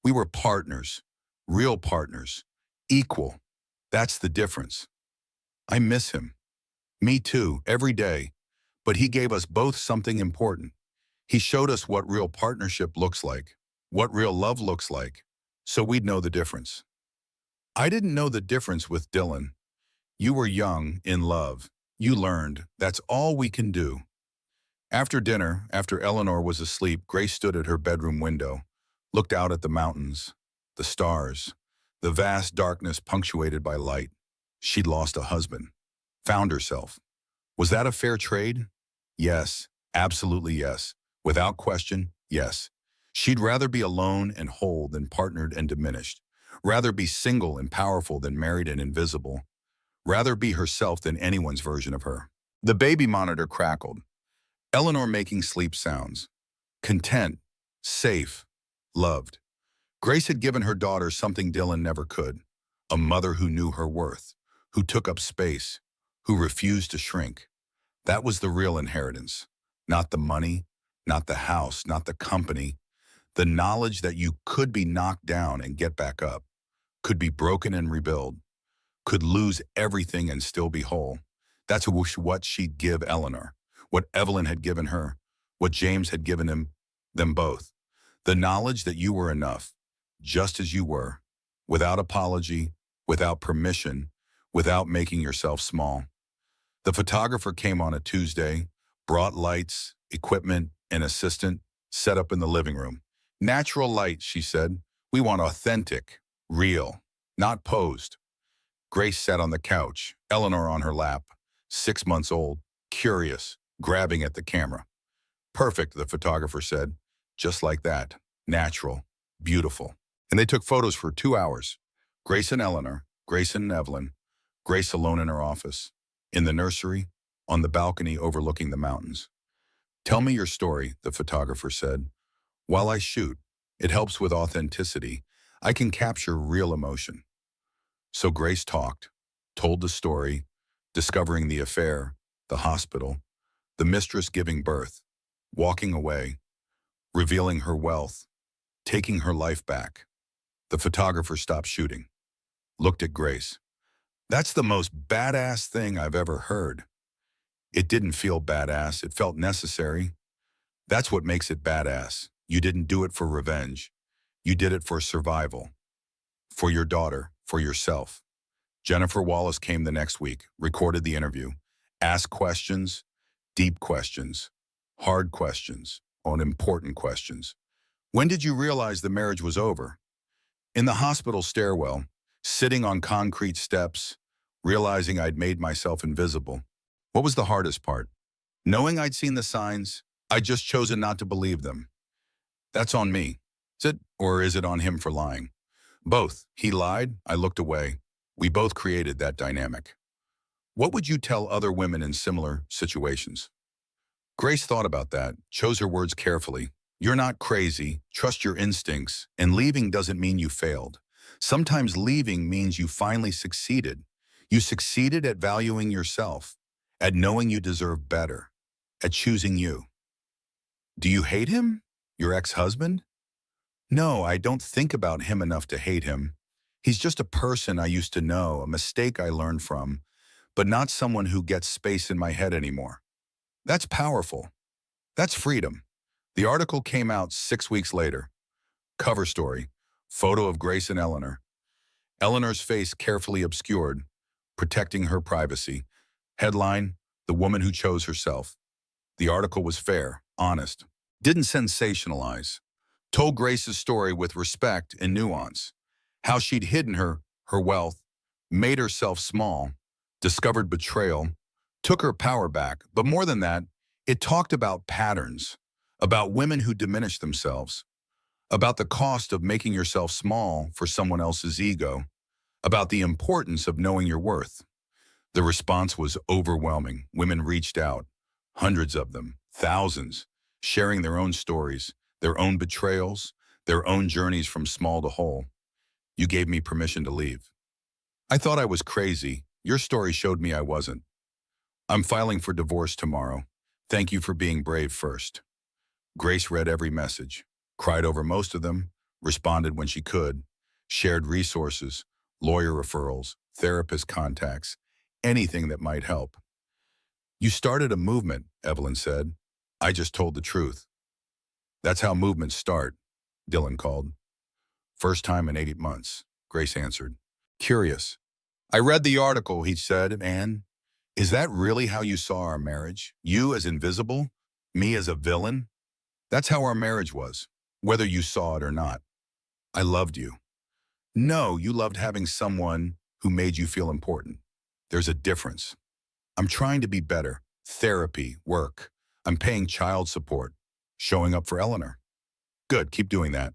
We were partners, real partners, equal. That's the difference. I miss him. Me too, every day. But he gave us both something important. He showed us what real partnership looks like, what real love looks like, so we'd know the difference. I didn't know the difference with Dylan. You were young, in love. You learned. That's all we can do. After dinner, after Eleanor was asleep, Grace stood at her bedroom window, looked out at the mountains, the stars, the vast darkness punctuated by light. She'd lost a husband, found herself. Was that a fair trade? Yes, absolutely yes. Without question, yes. She'd rather be alone and whole than partnered and diminished. Rather be single and powerful than married and invisible. Rather be herself than anyone's version of her. The baby monitor crackled. Eleanor making sleep sounds. Content, safe, loved. Grace had given her daughter something Dylan never could. A mother who knew her worth, who took up space, who refused to shrink. That was the real inheritance. Not the money, not the house, not the company. The knowledge that you could be knocked down and get back up, could be broken and rebuild, could lose everything and still be whole. That's what she'd give Eleanor, what Evelyn had given her, what James had given them both. The knowledge that you were enough, just as you were, without apology, without permission, without making yourself small. The photographer came on a Tuesday, brought lights, equipment, an assistant, set up in the living room. Natural light, she said. We want authentic, real, not posed. Grace sat on the couch, Eleanor on her lap, 6 months old, curious, grabbing at the camera. Perfect, the photographer said. Just like that. Natural. Beautiful. And they took photos for 2 hours. Grace and Eleanor, Grace and Evelyn, Grace alone in her office, in the nursery, on the balcony overlooking the mountains. Tell me your story, the photographer said. While I shoot, it helps with authenticity. I can capture real emotion. So Grace talked, told the story, discovering the affair, the hospital, the mistress giving birth, walking away, revealing her wealth, taking her life back. The photographer stopped shooting, looked at Grace. That's the most badass thing I've ever heard. It didn't feel badass, it felt necessary. That's what makes it badass. You didn't do it for revenge. You did it for survival. For your daughter, for yourself. Jennifer Wallace came the next week, recorded the interview, asked questions, deep questions, hard questions, on important questions. When did you realize the marriage was over? In the hospital stairwell, sitting on concrete steps, realizing I'd made myself invisible. What was the hardest part? Knowing I'd seen the signs, I'd just chosen not to believe them. That's on me. Is it, or is it on him for lying? Both. He lied, I looked away. We both created that dynamic. What would you tell other women in similar situations? Grace thought about that, chose her words carefully. You're not crazy, trust your instincts, and leaving doesn't mean you failed. Sometimes leaving means you finally succeeded. You succeeded at valuing yourself, at knowing you deserve better, at choosing you. Do you hate him? Your ex-husband? No, I don't think about him enough to hate him. He's just a person I used to know, a mistake I learned from, but not someone who gets space in my head anymore. That's powerful. That's freedom. The article came out 6 weeks later. Cover story, photo of Grace and Eleanor. Eleanor's face carefully obscured, protecting her privacy. Headline, The Woman Who Chose Herself. The article was fair, honest, didn't sensationalize. Told Grace's story with respect and nuance. How she'd hidden her wealth, made herself small, discovered betrayal, took her power back. But more than that, it talked about patterns, about women who diminish themselves, about the cost of making yourself small for someone else's ego, about the importance of knowing your worth. The response was overwhelming. Women reached out, hundreds of them, thousands, sharing their own stories, their own betrayals, their own journeys from small to whole. You gave me permission to leave. I thought I was crazy. Your story showed me I wasn't. I'm filing for divorce tomorrow. Thank you for being brave first. Grace read every message, cried over most of them, responded when she could, shared resources, lawyer referrals, therapist contacts, anything that might help. You started a movement, Evelyn said. I just told the truth. That's how movements start, Dylan called. First time in 8 months, Grace answered. Curious. I read the article, he said, and is that really how you saw our marriage? You as invisible, me as a villain? That's how our marriage was, whether you saw it or not. I loved you. No, you loved having someone who made you feel important. There's a difference. I'm trying to be better. Therapy, work. I'm paying child support. Showing up for Eleanor. Good, keep doing that.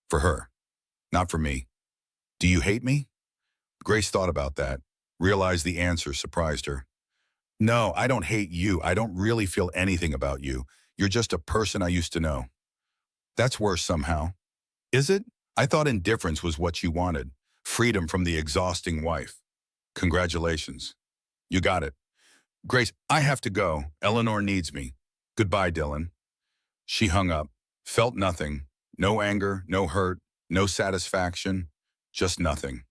For her, not for me. Do you hate me? Grace thought about that, realized the answer surprised her. No, I don't hate you. I don't really feel anything about you. You're just a person I used to know. That's worse somehow. Is it? I thought indifference was what you wanted. Freedom from the exhausting wife. Congratulations. You got it. Grace, I have to go. Eleanor needs me. Goodbye, Dylan. She hung up, felt nothing. No anger, no hurt, no satisfaction, just nothing.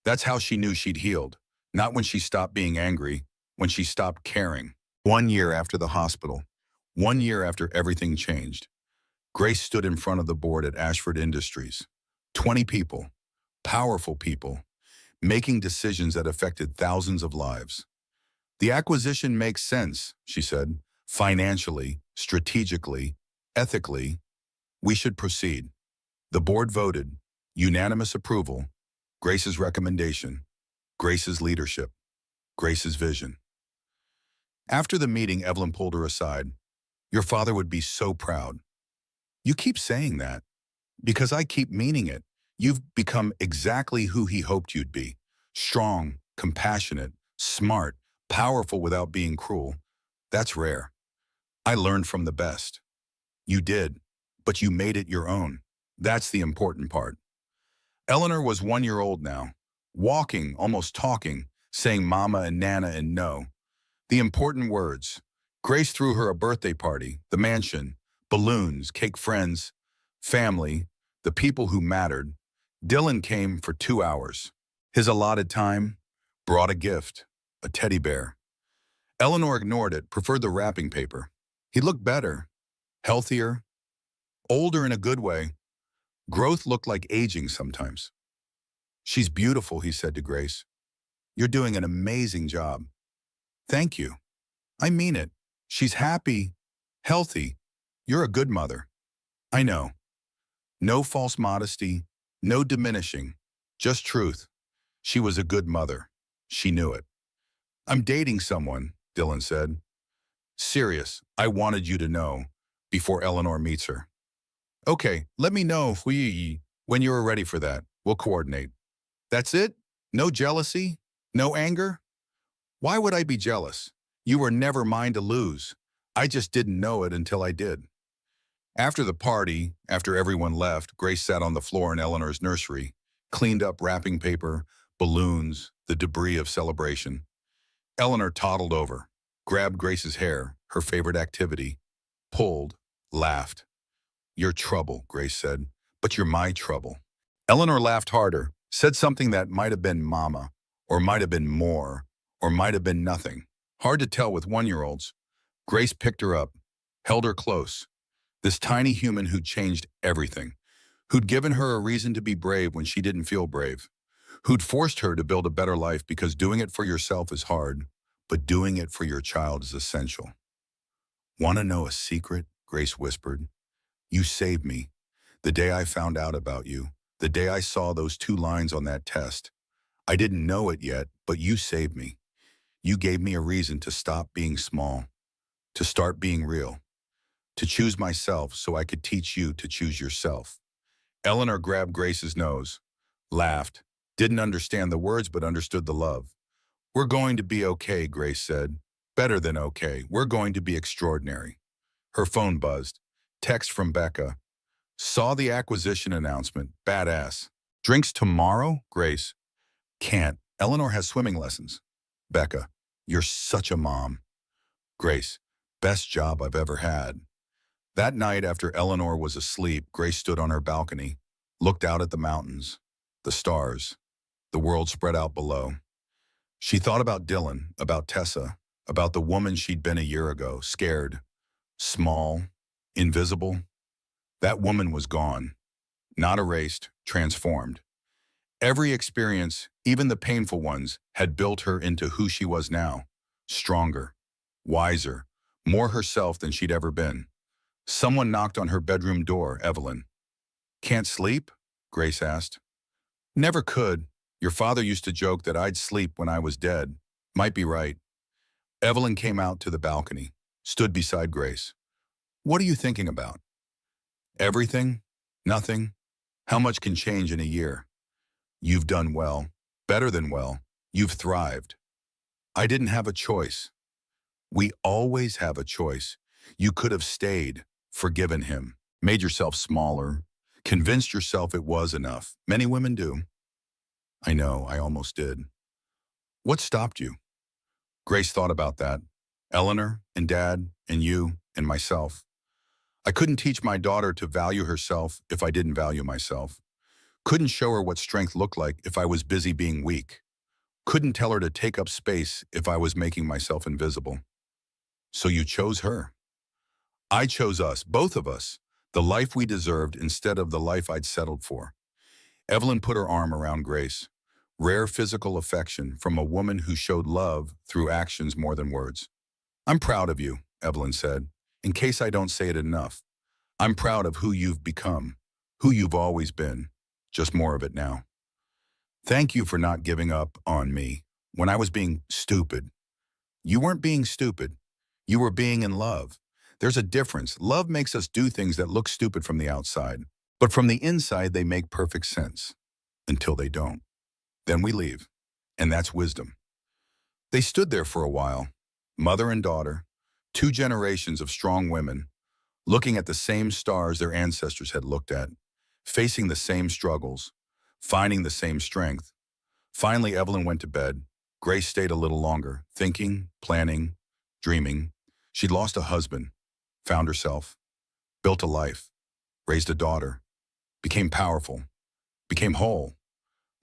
That's how she knew she'd healed. Not when she stopped being angry, when she stopped caring. 1 year after the hospital. 1 year after everything changed. Grace stood in front of the board at Ashford Industries. 20 people, powerful people, making decisions that affected thousands of lives. The acquisition makes sense, she said, financially, strategically, ethically. We should proceed. The board voted, unanimous approval, Grace's recommendation, Grace's leadership, Grace's vision. After the meeting, Evelyn pulled her aside. Your father would be so proud. You keep saying that because I keep meaning it. You've become exactly who he hoped you'd be. Strong, compassionate, smart, powerful without being cruel. That's rare. I learned from the best. You did, but you made it your own. That's the important part. Eleanor was 1 year old now, walking, almost talking, saying mama and nana and no. The important words. Grace threw her a birthday party, the mansion, balloons, cake friends, family, the people who mattered. Dylan came for 2 hours. His allotted time brought a gift, a teddy bear. Eleanor ignored it, preferred the wrapping paper. He looked better, healthier, older in a good way. Growth looked like aging sometimes. She's beautiful, he said to Grace. You're doing an amazing job. Thank you. I mean it. She's happy, healthy. You're a good mother. I know. No false modesty, no diminishing, just truth. She was a good mother. She knew it. I'm dating someone, Dylan said. Serious, I wanted you to know before Eleanor meets her. Okay, let me know when you're ready for that. We'll coordinate. That's it? No jealousy? No anger? Why would I be jealous? You were never mine to lose. I just didn't know it until I did. After the party, after everyone left, Grace sat on the floor in Eleanor's nursery, cleaned up wrapping paper, balloons, the debris of celebration. Eleanor toddled over, grabbed Grace's hair, her favorite activity, pulled, laughed. You're trouble, Grace said, but you're my trouble. Eleanor laughed harder, said something that might have been mama, or might have been more, or might have been nothing. Hard to tell with 1 year olds. Grace picked her up, held her close. This tiny human who'd changed everything, who'd given her a reason to be brave when she didn't feel brave, who'd forced her to build a better life because doing it for yourself is hard, but doing it for your child is essential. Want to know a secret? Grace whispered. You saved me. The day I found out about you, the day I saw those 2 lines on that test. I didn't know it yet, but you saved me. You gave me a reason to stop being small, to start being real, to choose myself so I could teach you to choose yourself. Eleanor grabbed Grace's nose, laughed, didn't understand the words but understood the love. We're going to be okay, Grace said. Better than okay. We're going to be extraordinary. Her phone buzzed. Text from Becca. Saw the acquisition announcement. Badass. Drinks tomorrow? Grace. Can't. Eleanor has swimming lessons. Becca. You're such a mom. Grace. Best job I've ever had. That night after Eleanor was asleep, Grace stood on her balcony, looked out at the mountains, the stars, the world spread out below. She thought about Dylan, about Tessa, about the woman she'd been a year ago, scared, small, invisible. That woman was gone, not erased, transformed. Every experience, even the painful ones, had built her into who she was now, stronger, wiser, more herself than she'd ever been. Someone knocked on her bedroom door, Evelyn. Can't sleep? Grace asked. Never could. Your father used to joke that I'd sleep when I was dead. Might be right. Evelyn came out to the balcony, stood beside Grace. What are you thinking about? Everything? Nothing? How much can change in a year? You've done well, better than well. You've thrived. I didn't have a choice. We always have a choice. You could have stayed, forgiven him, made yourself smaller, convinced yourself it was enough. Many women do. I know, I almost did. What stopped you? Grace thought about that. Eleanor and Dad and you and myself. I couldn't teach my daughter to value herself if I didn't value myself. Couldn't show her what strength looked like if I was busy being weak. Couldn't tell her to take up space if I was making myself invisible. So you chose her. I chose us, both of us, the life we deserved instead of the life I'd settled for. Evelyn put her arm around Grace. Rare physical affection from a woman who showed love through actions more than words. I'm proud of you, Evelyn said. In case I don't say it enough, I'm proud of who you've become, who you've always been, just more of it now. Thank you for not giving up on me when I was being stupid. You weren't being stupid. You were being in love. There's a difference. Love makes us do things that look stupid from the outside, but from the inside, they make perfect sense until they don't. Then we leave, and that's wisdom. They stood there for a while, mother and daughter, two generations of strong women, looking at the same stars their ancestors had looked at, facing the same struggles, finding the same strength. Finally, Evelyn went to bed. Grace stayed a little longer, thinking, planning, dreaming. She'd lost a husband, found herself, built a life, raised a daughter, became powerful, became whole.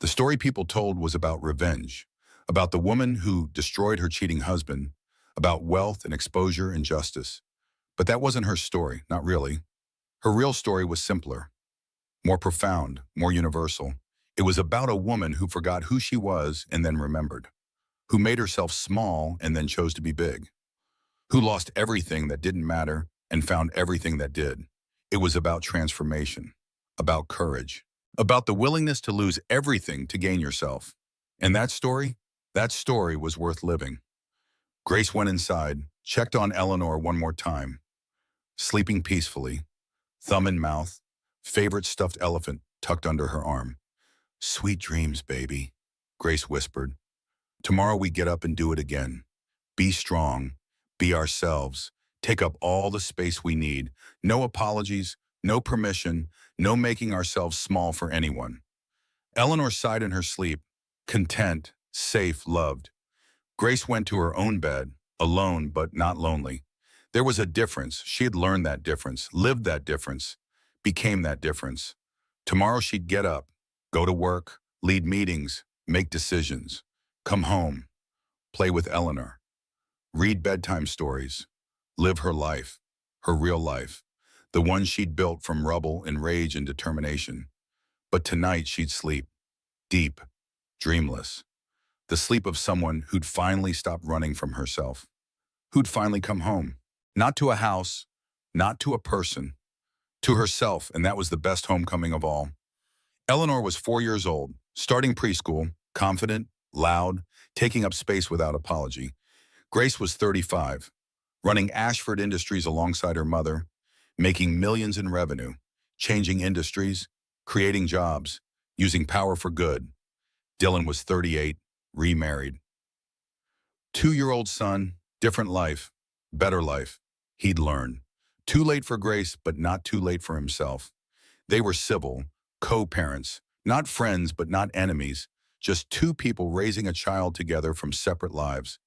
The story people told was about revenge, about the woman who destroyed her cheating husband, about wealth and exposure and justice. But that wasn't her story, not really. Her real story was simpler, more profound, more universal. It was about a woman who forgot who she was and then remembered, who made herself small and then chose to be big, who lost everything that didn't matter and found everything that did. It was about transformation, about courage, about the willingness to lose everything to gain yourself. And that story was worth living. Grace went inside, checked on Eleanor one more time, sleeping peacefully, thumb in mouth, favorite stuffed elephant tucked under her arm. "Sweet dreams, baby," Grace whispered. "Tomorrow we get up and do it again. Be strong, be ourselves, take up all the space we need. No apologies, no permission, no making ourselves small for anyone." Eleanor sighed in her sleep, content, safe, loved. Grace went to her own bed, alone but not lonely. There was a difference. She had learned that difference, lived that difference, became that difference. Tomorrow she'd get up, go to work, lead meetings, make decisions, come home, play with Eleanor, read bedtime stories, live her life, her real life, the one she'd built from rubble and rage and determination. But tonight she'd sleep, deep, dreamless, the sleep of someone who'd finally stopped running from herself, who'd finally come home, not to a house, not to a person, to herself, and that was the best homecoming of all. Eleanor was 4 years old, starting preschool, confident, loud, taking up space without apology. Grace was 35, running Ashford Industries alongside her mother, making millions in revenue, changing industries, creating jobs, using power for good. Dylan was 38, remarried. 2-year-old son, different life, better life. He'd learn. Too late for Grace, but not too late for himself. They were civil, co-parents, not friends but not enemies, just two people raising a child together from separate lives.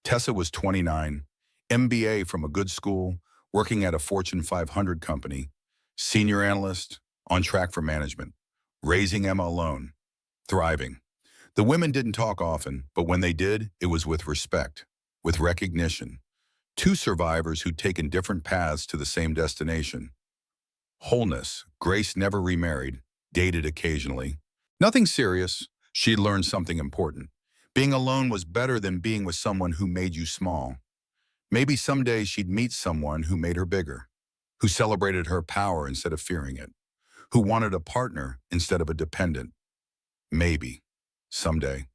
Tessa was 29, MBA from a good school, working at a Fortune 500 company, senior analyst, on track for management, raising Emma alone, thriving. The women didn't talk often, but when they did, it was with respect, with recognition. Two survivors who'd taken different paths to the same destination. Wholeness. Grace never remarried, dated occasionally. Nothing serious. She'd learned something important. Being alone was better than being with someone who made you small. Maybe someday she'd meet someone who made her bigger, who celebrated her power instead of fearing it, who wanted a partner instead of a dependent. Maybe. Someday.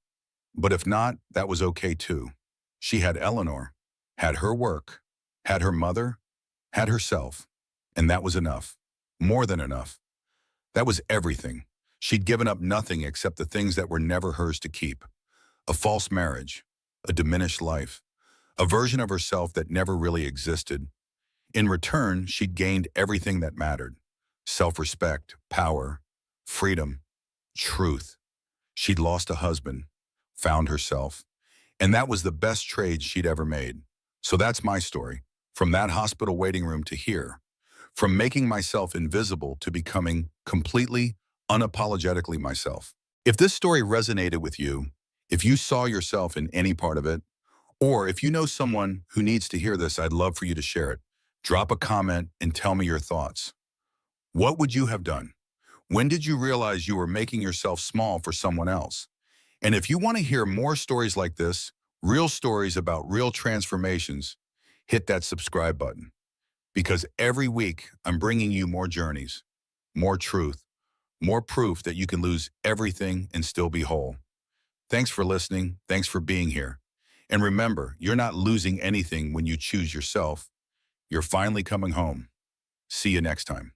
But if not, that was okay too. She had Eleanor, had her work, had her mother, had herself, and that was enough. More than enough. That was everything. She'd given up nothing except the things that were never hers to keep. A false marriage, a diminished life, a version of herself that never really existed. In return, she'd gained everything that mattered. Self-respect, power, freedom, truth. She'd lost a husband, found herself, and that was the best trade she'd ever made. So that's my story, from that hospital waiting room to here, from making myself invisible to becoming completely, unapologetically myself. If this story resonated with you, if you saw yourself in any part of it, or if you know someone who needs to hear this, I'd love for you to share it. Drop a comment and tell me your thoughts. What would you have done? When did you realize you were making yourself small for someone else? And if you want to hear more stories like this, real stories about real transformations, hit that subscribe button. Because every week, I'm bringing you more journeys, more truth, more proof that you can lose everything and still be whole. Thanks for listening. Thanks for being here. And remember, you're not losing anything when you choose yourself. You're finally coming home. See you next time.